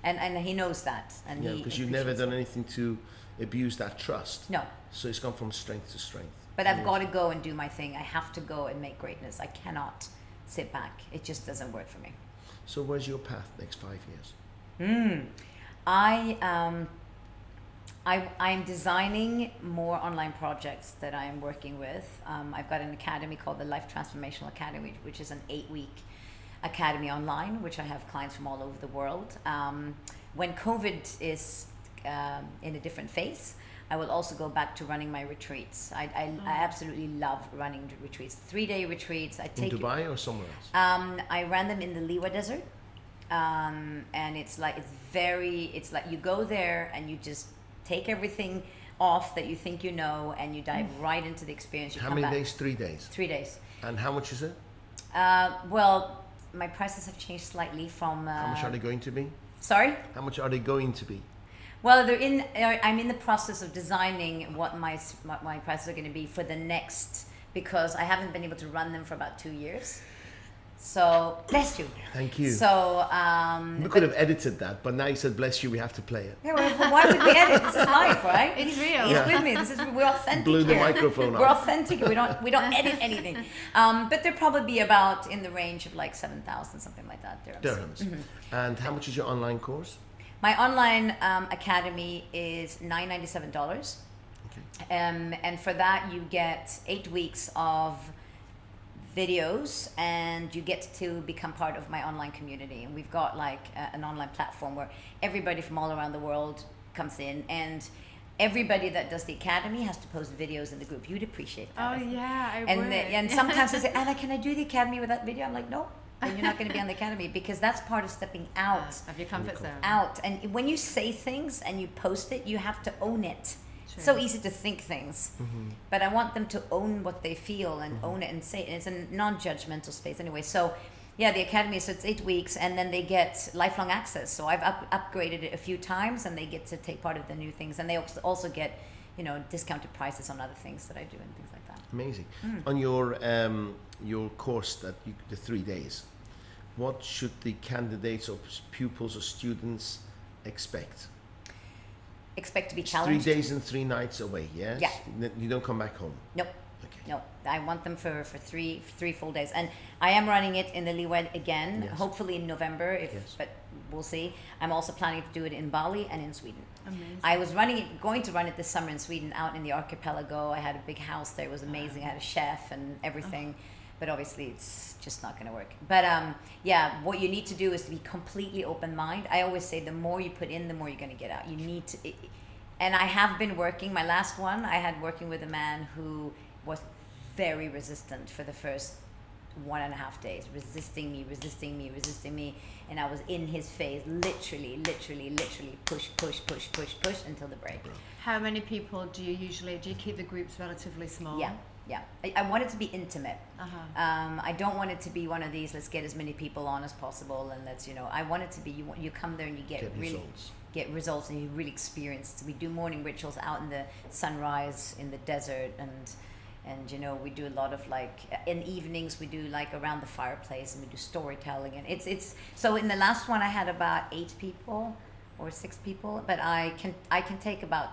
and he knows that. And because you've never done anything to abuse that trust. No. So it's gone from strength to strength. But I've got to go and do my thing. I have to go and make greatness. I cannot sit back. It just doesn't work for me. So where's your path next 5 years? I'm designing more online projects that I'm working with. I've got an academy called the Life Transformational Academy, which is an 8-week academy online, which I have clients from all over the world. When COVID is in a different phase, I will also go back to running my retreats. I absolutely love running retreats. 3-day retreats. In Dubai or somewhere else? I ran them in the Liwa Desert. And it's like you go there and you just take everything off that you think you know, and you dive right into the experience. How many days? 3 days? 3 days. And how much is it? Well, my prices have changed slightly from... how much are they going to be? Sorry? How much are they going to be? Well, I'm in the process of designing what my prices are going to be for the next, because I haven't been able to run them for about 2 years. So, bless you. Thank you. So, we could have edited that, but now you said bless you, we have to play it. Yeah, well, why would we edit? This is live, right? It's real. He's with me. We're authentic. Blew the here. microphone off. We're authentic. We don't edit anything. But they'll probably be about in the range of like 7,000, something like that. Dirhams. Mm-hmm. And how much is your online course? My online academy is $997. Okay. And for that, you get 8 weeks of videos, and you get to become part of my online community. And we've got like an online platform where everybody from all around the world comes in, and everybody that does the academy has to post videos in the group. You'd appreciate that. Oh yeah, I and would. And sometimes they say, Anna, can I do the academy with that video? I'm like, no, then you're not going to be on the academy, because that's part of stepping out of your comfort zone. Out. And when you say things and you post it, you have to own it. It's so easy to think things, but I want them to own what they feel and own it and say it. And it's a non-judgmental space anyway. So yeah, the academy, so it's 8 weeks, and then they get lifelong access. So I've upgraded it a few times, and they get to take part of the new things, and they also get, you know, discounted prices on other things that I do and things like that. Amazing. On your course, the 3 days, what should the candidates or pupils or students expect? Expect to be It's challenged. 3 days and 3 nights away, yes? Yeah. You don't come back home? Nope. Okay. No, I want them for three full days, and I am running it in the Leeward again, Yes. hopefully in November. Yes. But we'll see. I'm also planning to do it in Bali and in Sweden. Amazing. I was going to run it this summer in Sweden, out in the archipelago. I had a big house there; it was amazing. I had a chef and everything, but obviously it's just not going to work. But yeah, what you need to do is to be completely open mind. I always say the more you put in, the more you're going to get out. You need to. And I have been working, my last one, I had working with a man who was very resistant for the first 1.5 days, resisting me. And I was in his face, literally, push until the break. How many people do you keep the groups relatively small? Yeah. I want it to be intimate. I don't want it to be one of these, let's get as many people on as possible, and let's, I want it to be, you come there and you get really results, and you really experience. We do morning rituals out in the sunrise in the desert, and we do a lot of like in evenings we do like around the fireplace, and we do storytelling, and it's so in the last one I had about 8 people or 6 people, but I can take about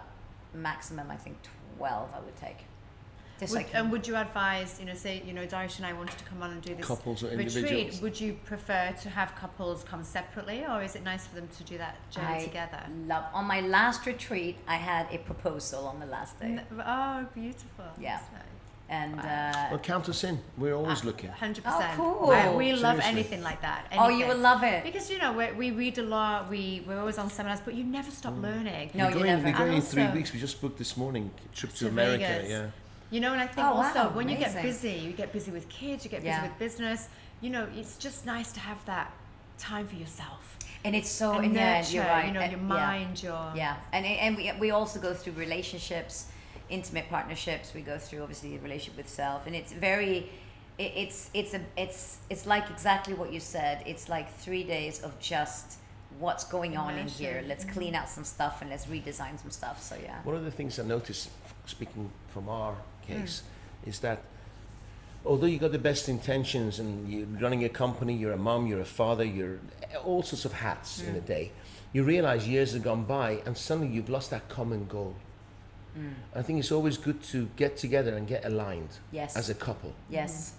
maximum, I think 12 I would take. And would you advise, say, Dariush and I wanted to come on and do this couples or retreat, individuals? would you prefer to have couples come separately, or is it nice for them to do that journey together? On my last retreat, I had a proposal on the last day. Oh, beautiful. Yeah. That's nice. And Well, count us in. We're always looking. 100%. Oh, cool. We love Seriously. anything like that. Oh, you anything. will love it. Because, we read a lot, we're always on seminars, but you never stop learning. No, you never. We're going in And 3 also- weeks. We just booked this morning, trip to To America. Vegas. Yeah. And I think Oh, also wow, when amazing. you get busy with kids, you get busy with business, it's just nice to have that time for yourself. And it's so, And and yeah, nurture, you're right. your mind, your... Yeah, and we also go through relationships, intimate partnerships. We go through obviously the relationship with self, and it's very, it's like exactly what you said. It's like 3 days of just what's going on in here. Let's clean out some stuff and let's redesign some stuff. So yeah. One of the things I noticed, speaking from our case, is that although you got the best intentions and you're running a company, you're a mom, you're a father, you're all sorts of hats in a day, you realize years have gone by and suddenly you've lost that common goal. I think it's always good to get together and get aligned as a couple. Yes.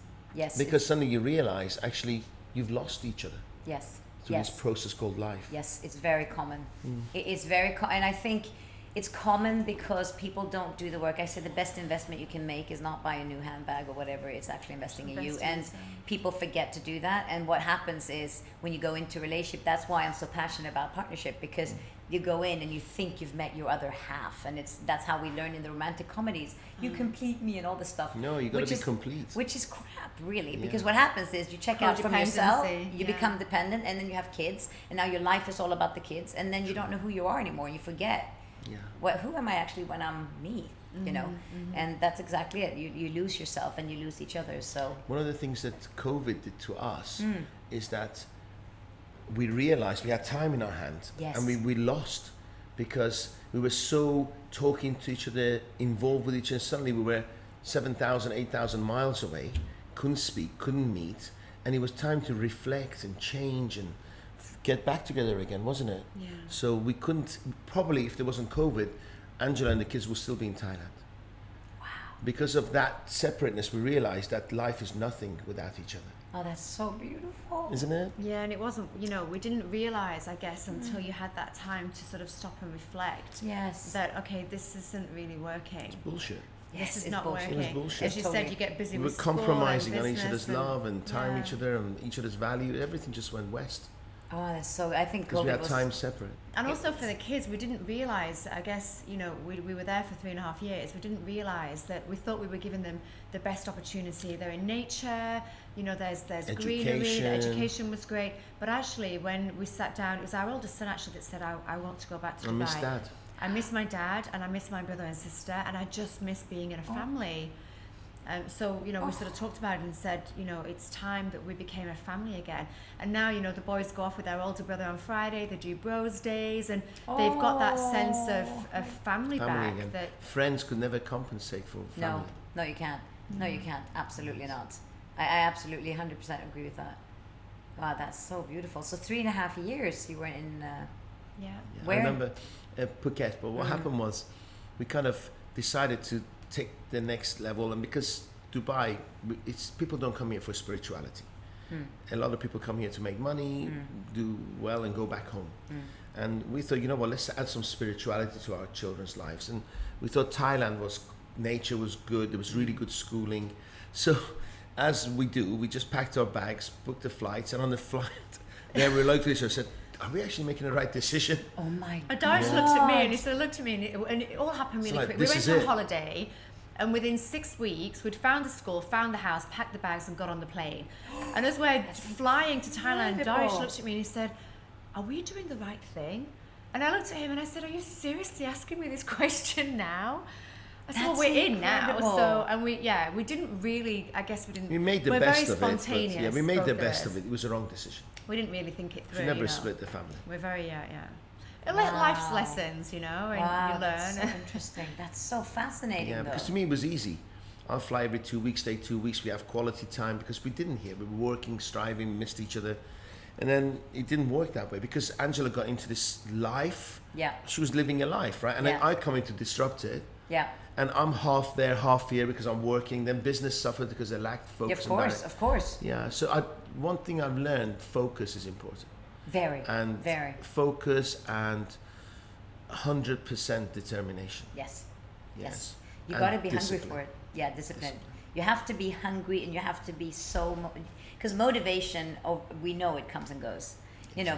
Because suddenly you realize actually you've lost each other Yes. through this process called life. Yes, it's very common. It's very and I think it's common because people don't do the work. I said the best investment you can make is not buy a new handbag or whatever. It's actually investing in you. And people forget to do that. And what happens is when you go into a relationship, that's why I'm so passionate about partnership, because you go in and you think you've met your other half, and that's how we learn in the romantic comedies. You complete me and all this stuff. No, you got to be complete. Which is crap, really, because what happens is you check out from yourself, you become dependent, and then you have kids, and now your life is all about the kids, and then you don't know who you are anymore. You forget. Who am I actually when I'm me? And that's exactly it. You lose yourself and you lose each other. So one of the things that COVID did to us is that we realized we had time in our hand, and we lost because we were so talking to each other, involved with each other. Suddenly we were 7,000, 8,000 miles away, couldn't speak, couldn't meet, and it was time to reflect and change and get back together again, wasn't it? Yeah. So we couldn't, probably if there wasn't COVID, Angela and the kids would still be in Thailand. wow. because of that separateness, we realized that life is nothing without each other. Oh, that's so beautiful. Isn't it? Yeah, and it wasn't, we didn't realize, I guess, until you had that time to sort of stop and reflect. Yes. That, okay, this isn't really working. It's bullshit. Yes, This is it's not bullshit. working. It was bullshit. As you Totally. said, you get busy We were with school compromising and on each other's business love and time yeah. each other and each other's value. Everything just went west Oh, that's so. I think because we COVID had was. time separate. And also for the kids, we didn't realize, I guess, we were there for 3.5 years. We didn't realize that we thought we were giving them the best opportunity. They're in nature, there's greenery, the education was great. But actually, when we sat down, it was our oldest son actually that said, I want to go back to Dubai. I miss Dad. I miss my dad and I miss my brother and sister and I just miss being in a family. So, we sort of talked about it and said, it's time that we became a family again. And now, the boys go off with their older brother on Friday, they do bros days, and they've got that sense of family back. Again. That Friends could never compensate for family. No, you can't. No, you can't. Absolutely not. I absolutely 100% agree with that. Wow, that's so beautiful. So 3.5 years you were in. yeah. Where? I remember Phuket, but what happened was we kind of decided to take the next level, and because Dubai, it's people don't come here for spirituality. A lot of people come here to make money, do well, and go back home. And we thought, let's add some spirituality to our children's lives. And we thought Thailand nature was good. There was really good schooling. So, as we do, we just packed our bags, booked the flights, and on the flight, then we looked at each other and said, "Are we actually making the right decision?" Oh my God. Dariush looked at me and he sort of looked at me and it all happened really quick. We went on holiday and within 6 weeks we'd found the school, found the house, packed the bags and got on the plane. And as we're flying to Thailand, Dariush looked at me and he said, "Are we doing the right thing?" And I looked at him and I said, "Are you seriously asking me this question now?" I said, "Well, we're in now." So, and we didn't really, I guess we didn't. We made the we're best very of it. spontaneous. Yeah, we made the both best us. of it. It was a wrong decision. We didn't really think it We through. should never split the family. We're very, life's lessons, and Wow, you learn. that's so interesting. That's so fascinating. Yeah, because to me it was easy. I'll fly every 2 weeks, stay 2 weeks. We have quality time because we didn't here. We were working, striving, missed each other. And then it didn't work that way because Angela got into this life. Yeah. She was living a life, right? And then I come in to disrupt it. Yeah. And I'm half there, half here because I'm working. Then business suffered because they lacked focus. Of course. Yeah. So one thing I've learned, focus is important. Very. And very. Focus and 100% determination. Yes. Yes. You And got to be discipline. hungry for it. Yeah, discipline. You have to be hungry and you have to be because motivation, we know it comes and goes.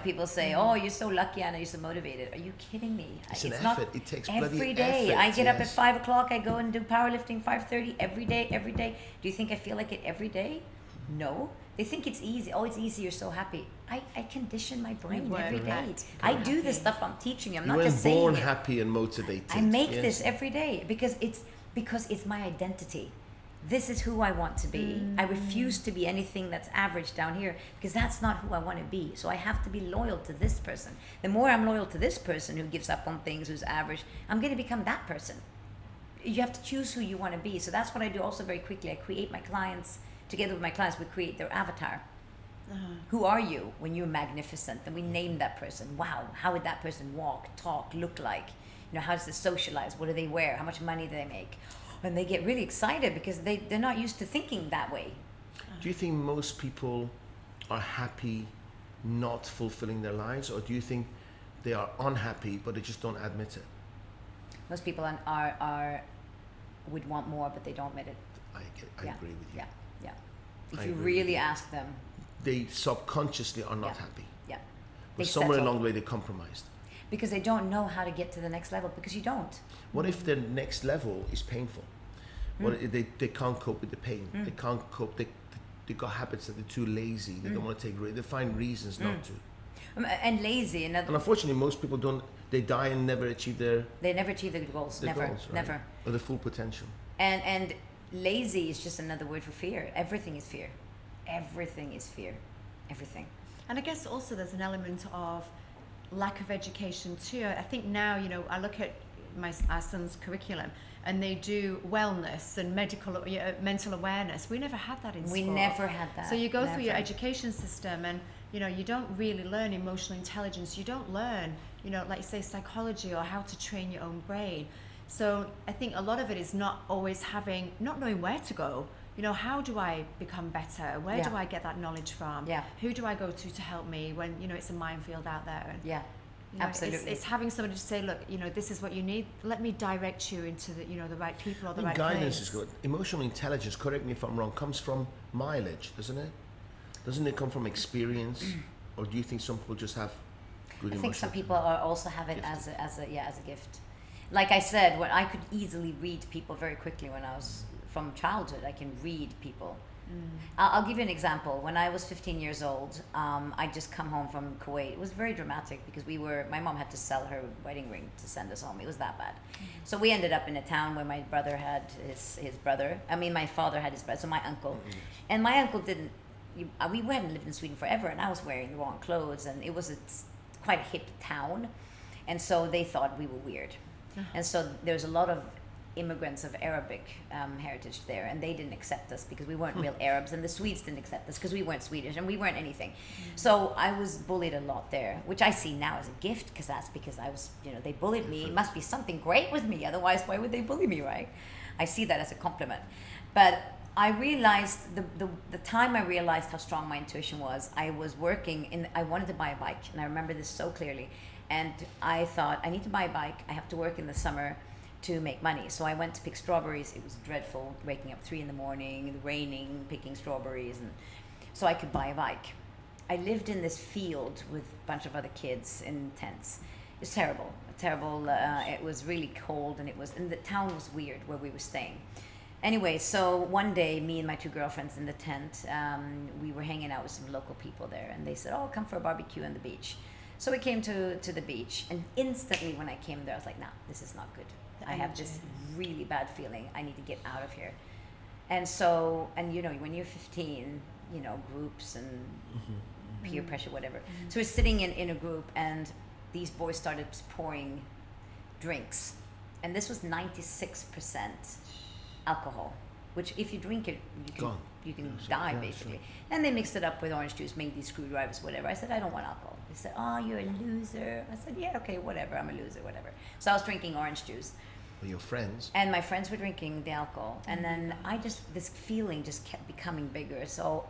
People say, "Oh, you're so lucky, Anna. You're so motivated." Are you kidding me? It's an not effort. It takes bloody every day. effort, I get up at yes. 5 o'clock. I go and do powerlifting 5:30 every day. Do you think I feel like it every day? No. They think it's easy. Oh, it's easy. You're so happy. I condition my brain every day. I do the stuff I'm teaching. I'm You not just weren't saying born it. happy and motivated. I make Yes. this every day because it's my identity. This is who I want to be. I refuse to be anything that's average down here because that's not who I want to be. So I have to be loyal to this person. The more I'm loyal to this person who gives up on things, who's average, I'm going to become that person. You have to choose who you want to be. So that's what I do also very quickly. I create my clients, together with my clients, we create their avatar. Who are you when you're magnificent? And we name that person. Wow, how would that person walk, talk, look like? How does they socialize? What do they wear? How much money do they make? And they get really excited because they're not used to thinking that way. Do you think most people are happy not fulfilling their lives, or do you think they are unhappy but they just don't admit it? Most people would want more, but they don't admit it. I agree with you. Yeah. If I you agree really with you. ask them, They subconsciously are not happy. yeah. But They somewhere settle. along the way they compromised. Because they don't know how to get to the next level, because you don't. What if the next level is painful? What if they can't cope with the pain? They can't cope. They got habits that they're too lazy. They don't want to take risks. They find reasons not to. And lazy, and And unfortunately, most people don't. They die and never achieve they never achieve their goals. their Never, goals, right? never. Or the full potential. And lazy is just another word for fear. Everything is fear. Everything is fear. Everything. And I guess also there's an element of lack of education too. I think now, I look at our son's curriculum and they do wellness and mental awareness. We never had that in school. We never had that. So you go through your Never. education system and, you don't really learn emotional intelligence. You don't learn, like you say, psychology or how to train your own brain. So I think a lot of it is not knowing where to go. You know, how do I become better? Where do I get that knowledge from? Yeah. Who do I go to help me when, you know, it's a minefield out there? And, Yeah. you know, Absolutely. It's having somebody to say, look, you know, this is what you need. Let me direct you into the, you know, the right people or the right guidance place. is good. Emotional intelligence, correct me if I'm wrong, comes from mileage, doesn't it? Doesn't it come from experience? Or do you think some people just have good emotional? I think some people also have it as a gift. Like I said, when I could easily read people very quickly when I was from childhood, I can read people. I'll give you an example. When I was 15 years old, I'd just come home from Kuwait. It was very dramatic because my mom had to sell her wedding ring to send us home. It was that bad. So we ended up in a town where my brother had his brother. I mean, my father had his brother, so my uncle. And my uncle didn't, we hadn't lived in Sweden forever, and I was wearing the wrong clothes, and it was quite a hip town. And so they thought we were weird. And so there's a lot of immigrants of Arabic heritage there, and they didn't accept us because we weren't real Arabs, and the Swedes didn't accept us because we weren't Swedish and we weren't anything. So I was bullied a lot there, which I see now as a gift, because I was, you know, they bullied me. It must be something great with me, otherwise why would they bully me, right? I see that as a compliment. But I realized the time I realized how strong my intuition was, I was working I wanted to buy a bike, and I remember this so clearly. And I thought, I need to buy a bike. I have to work in the summer to make money. So I went to pick strawberries. It was dreadful, waking up 3 a.m, raining, picking strawberries, and so I could buy a bike. I lived in this field with a bunch of other kids in tents. It was terrible. It was really cold, and the town was weird where we were staying. Anyway, so one day, me and my 2 girlfriends in the tent, we were hanging out with some local people there, and they said, "Oh, come for a barbecue on the beach." So we came to the beach, and instantly when I came there, I was like, "Nah, this is not good. I have this really bad feeling. I need to get out of here." And so, and you know, when you're 15, you know, groups and peer pressure, whatever. So we're sitting in a group, and these boys started pouring drinks, and this was 96% alcohol, which if you drink it, you can die basically. And they mixed it up with orange juice, made these screwdrivers, whatever. I said, "I don't want alcohol." They said, "Oh, you're a loser." I said, "Yeah, okay, whatever. I'm a loser, whatever." So I was drinking orange juice. Your friends? And my friends were drinking the alcohol. And then this feeling just kept becoming bigger. So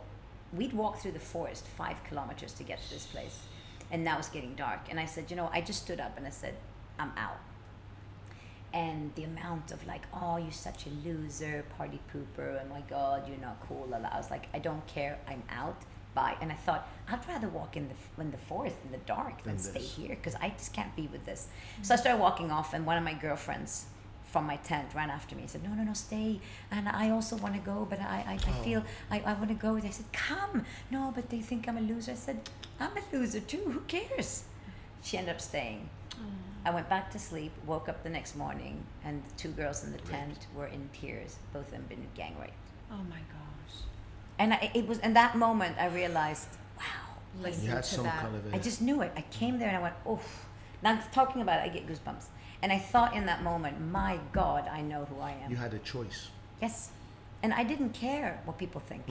we'd walk through the forest 5 kilometers to get to this place. And now it's getting dark. And I said, you know, I just stood up and I said, "I'm out." And the amount of like, "Oh, you're such a loser, party pooper, oh my God, you're not cool." I was like, "I don't care, I'm out, bye." And I thought, I'd rather walk in the forest in the dark than stay here, because I just can't be with this. So I started walking off, and one of my girlfriends from my tent ran after me and said, no, stay. And I also want to go, but I feel I want to go. They said, "Come." "No, but they think I'm a loser." I said, "I'm a loser too, who cares?" She ended up staying. I went back to sleep, woke up the next morning, and the 2 girls in the tent were in tears. Both of them been gang raped. Oh my gosh. And it was in that moment I realized, wow. Listen You had to some that. kind of I just knew it. I came there and I went, oof. Now talking about it, I get goosebumps. And I thought in that moment, my God, I know who I am. You had a choice. Yes. And I didn't care what people think.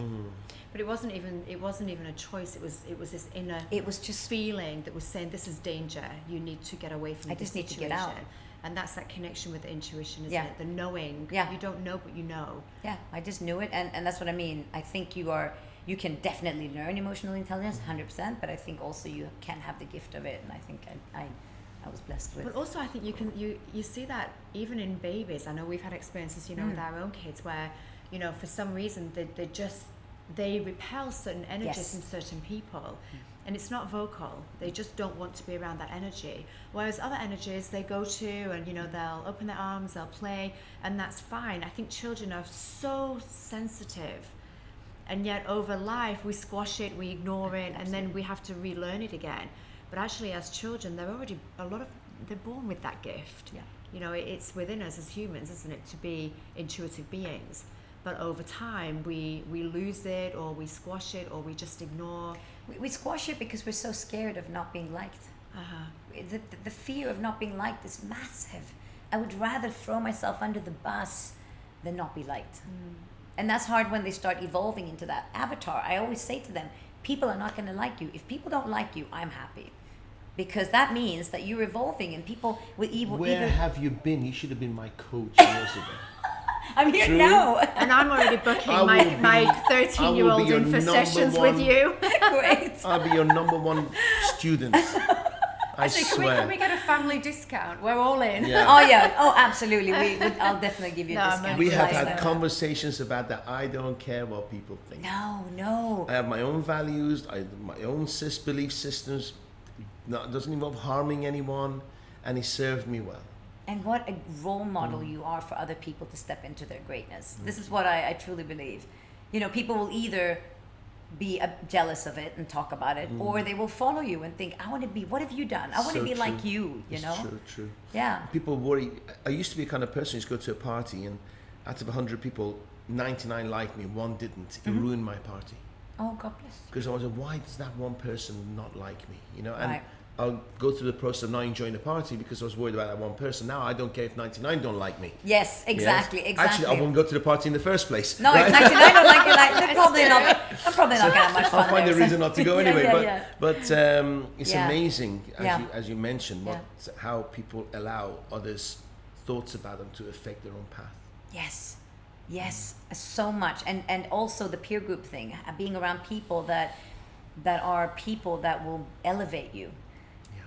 But it wasn't even a choice. It was this inner. It was just feeling that was saying, "This is danger. You need to get away from I this just need to situation." get out. And that's that connection with the intuition, isn't it? The knowing. Yeah. You don't know, but you know. Yeah, I just knew it, and that's what I mean. I think you can definitely learn emotional intelligence, 100%, but I think also you can have the gift of it, and I think I was blessed with. But also, I think you see that even in babies. I know we've had experiences, you know, with our own kids where, you know, for some reason they repel certain energies in certain people. And it's not vocal. They just don't want to be around that energy. Whereas other energies they go to, and you know, they'll open their arms, they'll play, and that's fine. I think children are so sensitive, and yet over life we squash it, we ignore it, and then we have to relearn it again. But actually, as children, they're born with that gift. Yeah. You know, it's within us as humans, isn't it, to be intuitive beings. But over time, we lose it, or we squash it, or we just ignore. We squash it because we're so scared of not being liked. The fear of not being liked is massive. I would rather throw myself under the bus than not be liked. And that's hard when they start evolving into that avatar. I always say to them, people are not going to like you. If people don't like you, I'm happy. because that means that you're evolving, and people will Where have you been? You should have been my coach years ago. I'm here True. now. And I'm already booking I will my be 13-year-old your in for number sessions one- with you. Great. I'll be your number one student. I Can swear. we get a family discount? We're all in. Yeah. Oh yeah. Oh, absolutely. I'll definitely give you a No, discount. We have Like had that. conversations about that. I don't care what people think. No. I have my own values, my own belief systems. It doesn't involve harming anyone, and he served me well. And what a role model you are for other people to step into their greatness. This is what I truly believe. People will either be jealous of it and talk about it, or they will follow you and think, I want to be, what have you done? I want to be true. like you, It's true. Yeah. People worry. I used to be a kind of person who used to go to a party, and out of 100 people, 99 liked me, one didn't. It ruined my party. Oh, God bless. Because I was like, why does that one person not like me? And Right. I'll go through the process of not enjoying the party because I was worried about that one person. Now I don't care if 99 don't like me. Yes, exactly. Yes? Actually, I won't go to the party in the first place. No, right? if 99 don't like you, they're probably not. I'm probably not gonna have much fun. I'll find there, a so- reason not to go Yeah, anyway. yeah. But it's Yeah. amazing, Yeah. as you mentioned, how people allow others' thoughts about them to affect their own path. Yes, so much, and also the peer group thing, being around people that are people that will elevate you.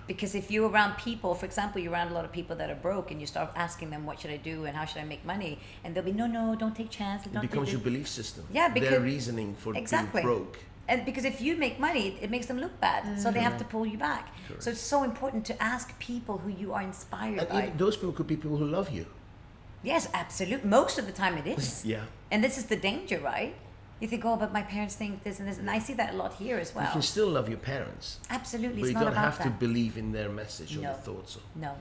Because if you're around people, for example, you're around a lot of people that are broke, and you start asking them, what should I do and how should I make money? And they'll be, no, don't take chances. It becomes your belief system. Yeah, because their reasoning for exactly. being broke. And because if you make money, it makes them look bad. So they have to pull you back. Correct. So it's so important to ask people who you are inspired And by. even those people could be people who love you. Yes, absolutely. Most of the time it is. Yeah. And this is the danger, right? You think, but my parents think this and this. And I see that a lot here as well. You can still love your parents, Absolutely. but It's you not don't about have that. to believe in their message or No. their thoughts or No.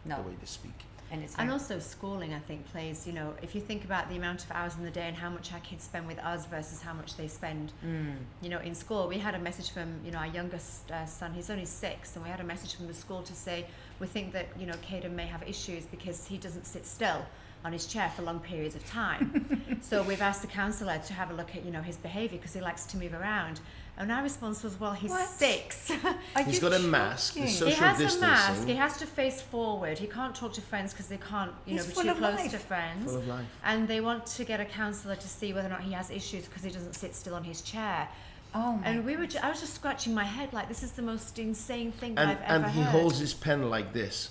the way they speak. And it's And very- also schooling, I think, plays, if you think about the amount of hours in the day and how much our kids spend with us versus how much they spend, in school. We had a message from, our youngest son, he's only 6, and we had a message from the school to say, we think that, Caden may have issues because he doesn't sit still on his chair for long periods of time. So we've asked the counsellor to have a look at, his behaviour because he likes to move around. And our response was, well, he's What? 6. Are He's you got a mask, the joking? social He has distancing. a mask. He has to face forward. He can't talk to friends because they can't, He's be full too of close life. to friends. Full of life. And they want to get a counsellor to see whether or not he has issues because he doesn't sit still on his chair. Oh my And I was just scratching my head like, this is the most insane thing And, I've ever and he heard. holds his pen like this.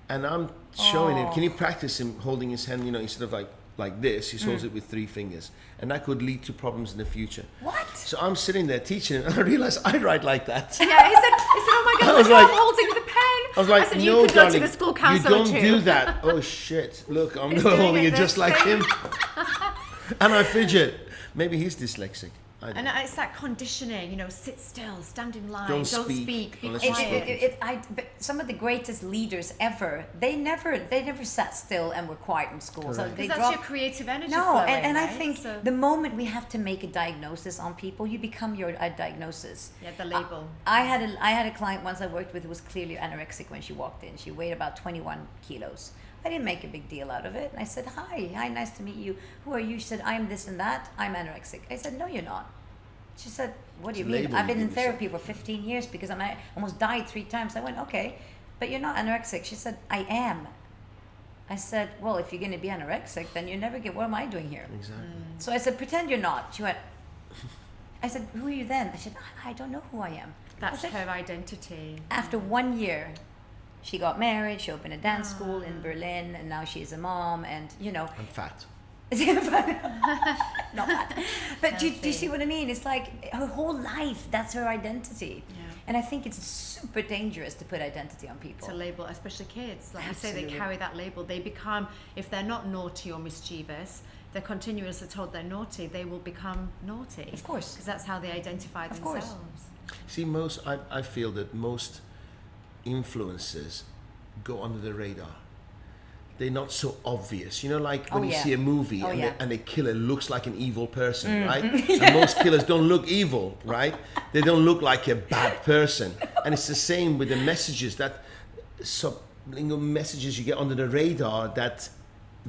And I'm showing him, Oh. can you practice him holding his hand, instead of like this, he holds it with 3 fingers. And that could lead to problems in the future. What? So I'm sitting there teaching him, and I realized I write like that. Yeah, he said, oh my I God, was look how like- I'm holding the pen. I was like, said, no, you could darling, go to the school you counsellor don't too. do that. Oh shit! Look, I'm He's not doing holding it it just this like way. him. And I fidget. Maybe he's dyslexic. I don't And know. it's that conditioning, sit still, stand in line, Don't don't speak speak, be unless It, you're quiet. spoken. some of the greatest leaders ever, they never sat still and were quiet in school. So Correct. they Because that's dropped. your creative energy No, flowing, and I right? think So- the moment we have to make a diagnosis on people, you become your diagnosis. Yeah, the label. I had a client once I worked with who was clearly anorexic when she walked in. She weighed about 21 kilos. I didn't make a big deal out of it. And I said, hi, nice to meet you. Who are you? She said, I'm this and that. I'm anorexic. I said, no, you're not. She said, what do you It's a mean? label I've you been in give yourself. therapy for 15 years because I almost died 3 times. I went, okay, but you're not anorexic. She said, I am. I said, well, if you're going to be anorexic, then you never what am I doing here? Exactly. So I said, pretend you're not. She went, I said, who are you then? I said, I don't know who I am. That's I said, her identity. after 1 year, she got married, she opened a dance school in Berlin, and now she's a mom, and I'm fat. not bad. But do you Healthy. see what I mean? It's like her whole life, that's her identity. Yeah. And I think it's super dangerous to put identity on people. To label, especially kids. Like you say, Absolutely. they carry that label. They become, if they're not naughty or mischievous, they're continuously told they're naughty, they will become naughty. Of course. Because that's how they identify Of themselves. course. See, I feel that most influences go under the radar. They're not so obvious. Like when Oh, you yeah. see a movie Oh, and, yeah. and a killer looks like an evil person, right? And most killers don't look evil, right? They don't look like a bad person. And it's the same with the messages messages you get under the radar that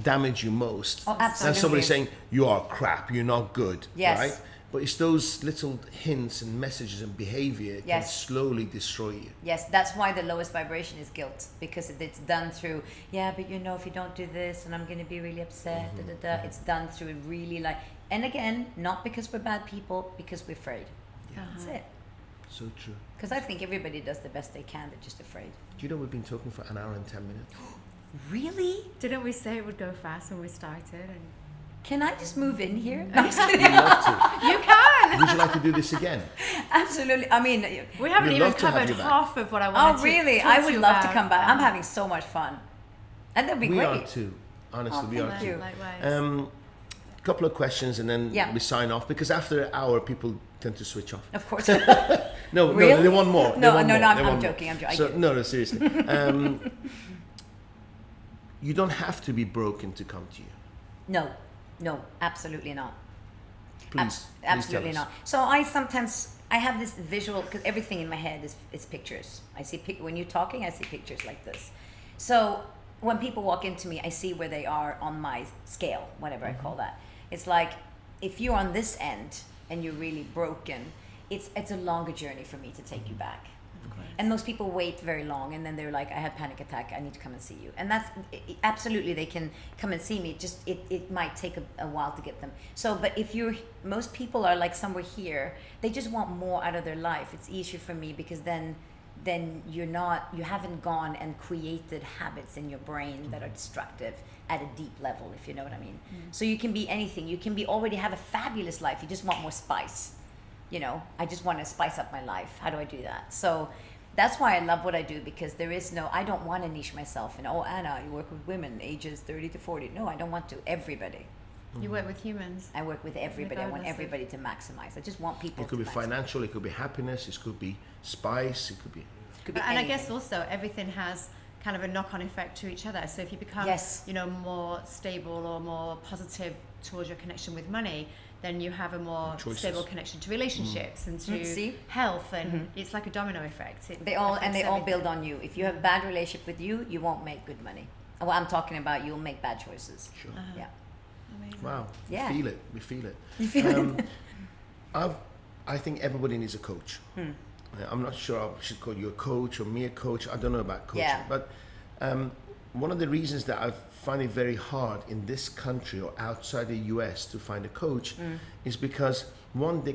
damage you most. Oh, And somebody absolutely. saying, you are crap, you're not good, Yes. right? But it's those little hints and messages and behavior can slowly destroy you. Yes, that's why the lowest vibration is guilt, because it's done through, yeah, but if you don't do this, and I'm going to be really upset, It's done through really like, and again, not because we're bad people, because we're afraid. Yeah. That's it. So true. Because I think everybody does the best they can, they're just afraid. Do you know we've been talking for an hour and 10 minutes? Really? Didn't we say it would go fast when we started? And can I just move in here? We'd love to. You can! Would you like to do this again? Absolutely. I mean, we haven't We'd even love to have covered you back. half of what I wanted oh, really? to I talk would you love about. to come back. I'm having so much fun. And that'd be We great. are too. Honestly, we are thank too. you. Likewise. Couple of questions and then we sign off, because after an hour people tend to switch off. Of course. No, Really? they want more. No, I'm joking. I'm joking. So, no, seriously. You don't have to be broken to come to you. No, absolutely not. Please, Absolutely tell us. not. So I have this visual, because everything in my head is pictures. I see when you're talking, I see pictures like this. So when people walk into me, I see where they are on my scale, whatever I call that. It's like, if you're on this end and you're really broken, it's a longer journey for me to take you back. And most people wait very long, and then they're like, I had panic attack, I need to come and see you. And that's absolutely, they can come and see me, just it might take a while to get them. So, but if most people are like somewhere here, they just want more out of their life. It's easier for me, because then you haven't gone and created habits in your brain that are destructive at a deep level, if you know what I mean. So you can be anything. You can already have a fabulous life. You just want more spice. I just want to spice up my life. How do I do that? So that's why I love what I do, because I don't want to niche myself in, Anna, you work with women ages 30 to 40. No, I don't want to. Everybody. You work with humans. I work with everybody. I want everybody to maximize. I just want people to It could be maximize. financial, it could be happiness, it could be spice, it could be And anything. I guess also everything has kind of a knock-on effect to each other. So if you become, more stable or more positive towards your connection with money, then you have a more stable connection to relationships and to health, and it's like a domino effect. They all build on you. If you have a bad relationship with you won't make good money. Well, I'm talking about you'll make bad choices. Sure. Yeah. Amazing. Wow. Yeah. We feel it. You feel it? I think everybody needs a coach. I'm not sure I should call you a coach or me a coach. I don't know about coaching. But one of the reasons that I find it very hard in this country or outside the US to find a coach is because the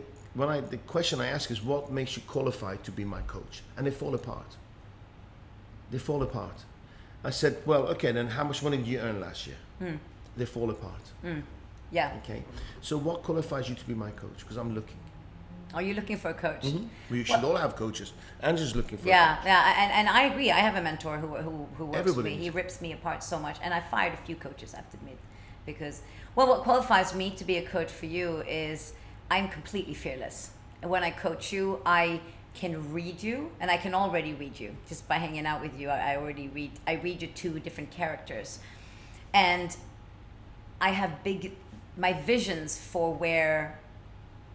question I ask is, what makes you qualified to be my coach? And they fall apart. I said, well, okay, then how much money did you earn last year? They fall apart. Yeah. Okay. So what qualifies you to be my coach? Because I'm looking. Are you looking for a coach? We should all have coaches. Andrew's looking for a coach. And I agree. I have a mentor who works Everybody with me. He needs rips me apart so much, and I fired a few coaches, I have to admit, because what qualifies me to be a coach for you is I'm completely fearless. And when I coach you, I can read you, and I can already read you just by hanging out with you. I read you two different characters, and I have my visions for where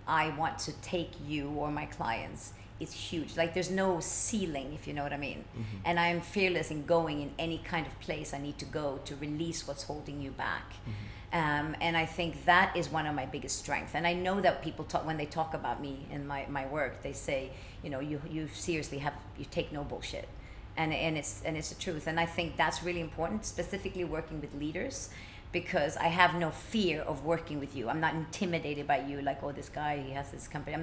I want to take you or my clients is huge. Like, there's no ceiling, if you know what I mean. And I'm fearless in going in any kind of place I need to go to release what's holding you back. And I think that is one of my biggest strengths. And I know that people when they talk about me in my work, they say, you seriously you take no bullshit. And it's the truth. And I think that's really important, specifically working with leaders, because I have no fear of working with you. I'm not intimidated by you, like, this guy, he has this company.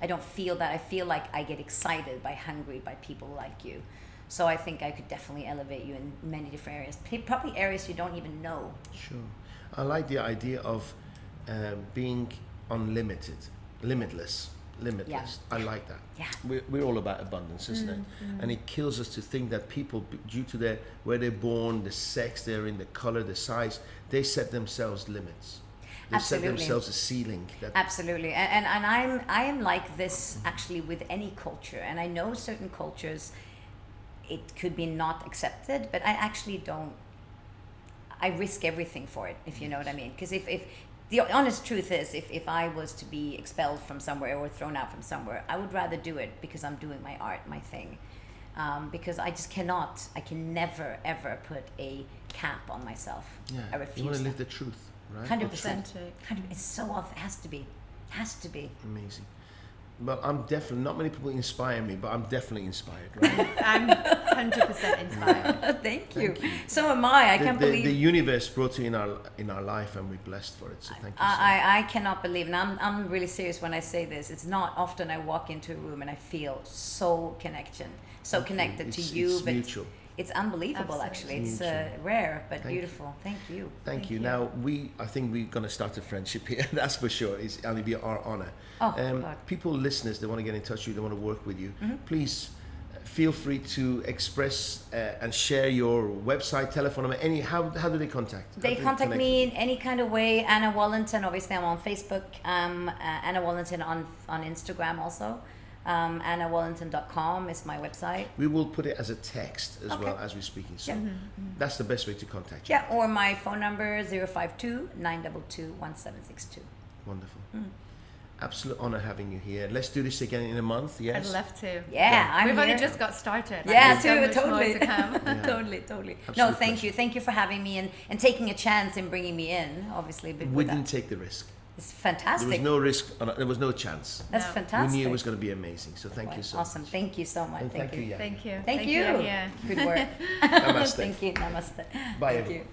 I don't feel that. I feel like I get excited hungry by people like you. So I think I could definitely elevate you in many different areas, probably areas you don't even know. Sure. I like the idea of being unlimited, limitless. Yeah. I like that. Yeah. We're all about abundance, isn't it? And it kills us to think that people, due to where they're born, the sex they're in, the color, the size, they set themselves limits. They set themselves a ceiling. Absolutely. And I am like this actually with any culture. And I know certain cultures, it could be not accepted, but I actually don't. I risk everything for it, if you know what I mean. Because if the honest truth is, if I was to be expelled from somewhere or thrown out from somewhere, I would rather do it because I'm doing my art, my thing. Because I can never, ever put a cap on myself. Yeah. I refuse. You want to live the truth, right? 100%. It's so off. It has to be. Has to be. Amazing. Well, I'm definitely, not many people inspire me, but I'm definitely inspired, right? I'm 100% inspired. Thank you. So am I. I can't believe the universe brought you in our life, and we're blessed for it. So thank you. I cannot believe, and I'm really serious when I say this. It's not often I walk into a room and I feel so connected to you. It's but mutual. It's unbelievable. Absolutely. Actually. It's rare but beautiful. Thank you. Thank you. Now I think we're going to start a friendship here. That's for sure. It's going to be our honor. Oh, God. People, listeners, they want to get in touch with you. They want to work with you. Please feel free to express and share your website, telephone number. How do they contact? They contact me in any kind of way. Anna Wallenten. Obviously, I'm on Facebook. Anna Wallenten on Instagram also. AnnaWallenten.com is my website. We will put it as a text as well as we're speaking. So that's the best way to contact you. Yeah, or my phone number 052 922 1762. Wonderful. Absolute honor having you here. Let's do this again in a month. Yes. I'd love to. Yeah, We've only here. just got started. Yeah, There's so much totally. more to come. Totally. Absolute No, thank pleasure. you. Thank you for having me and taking a chance in bringing me in. Obviously, but We didn't take the risk. it's There fantastic. was no risk. There was no chance. That's No. fantastic. We knew it was going to be amazing. So thank you so Awesome. much. Thank you so much. And thank you, yeah. Thank you. Thank you. Yeah. Good work. Namaste. Thank you. Namaste. Bye, Thank everyone. you.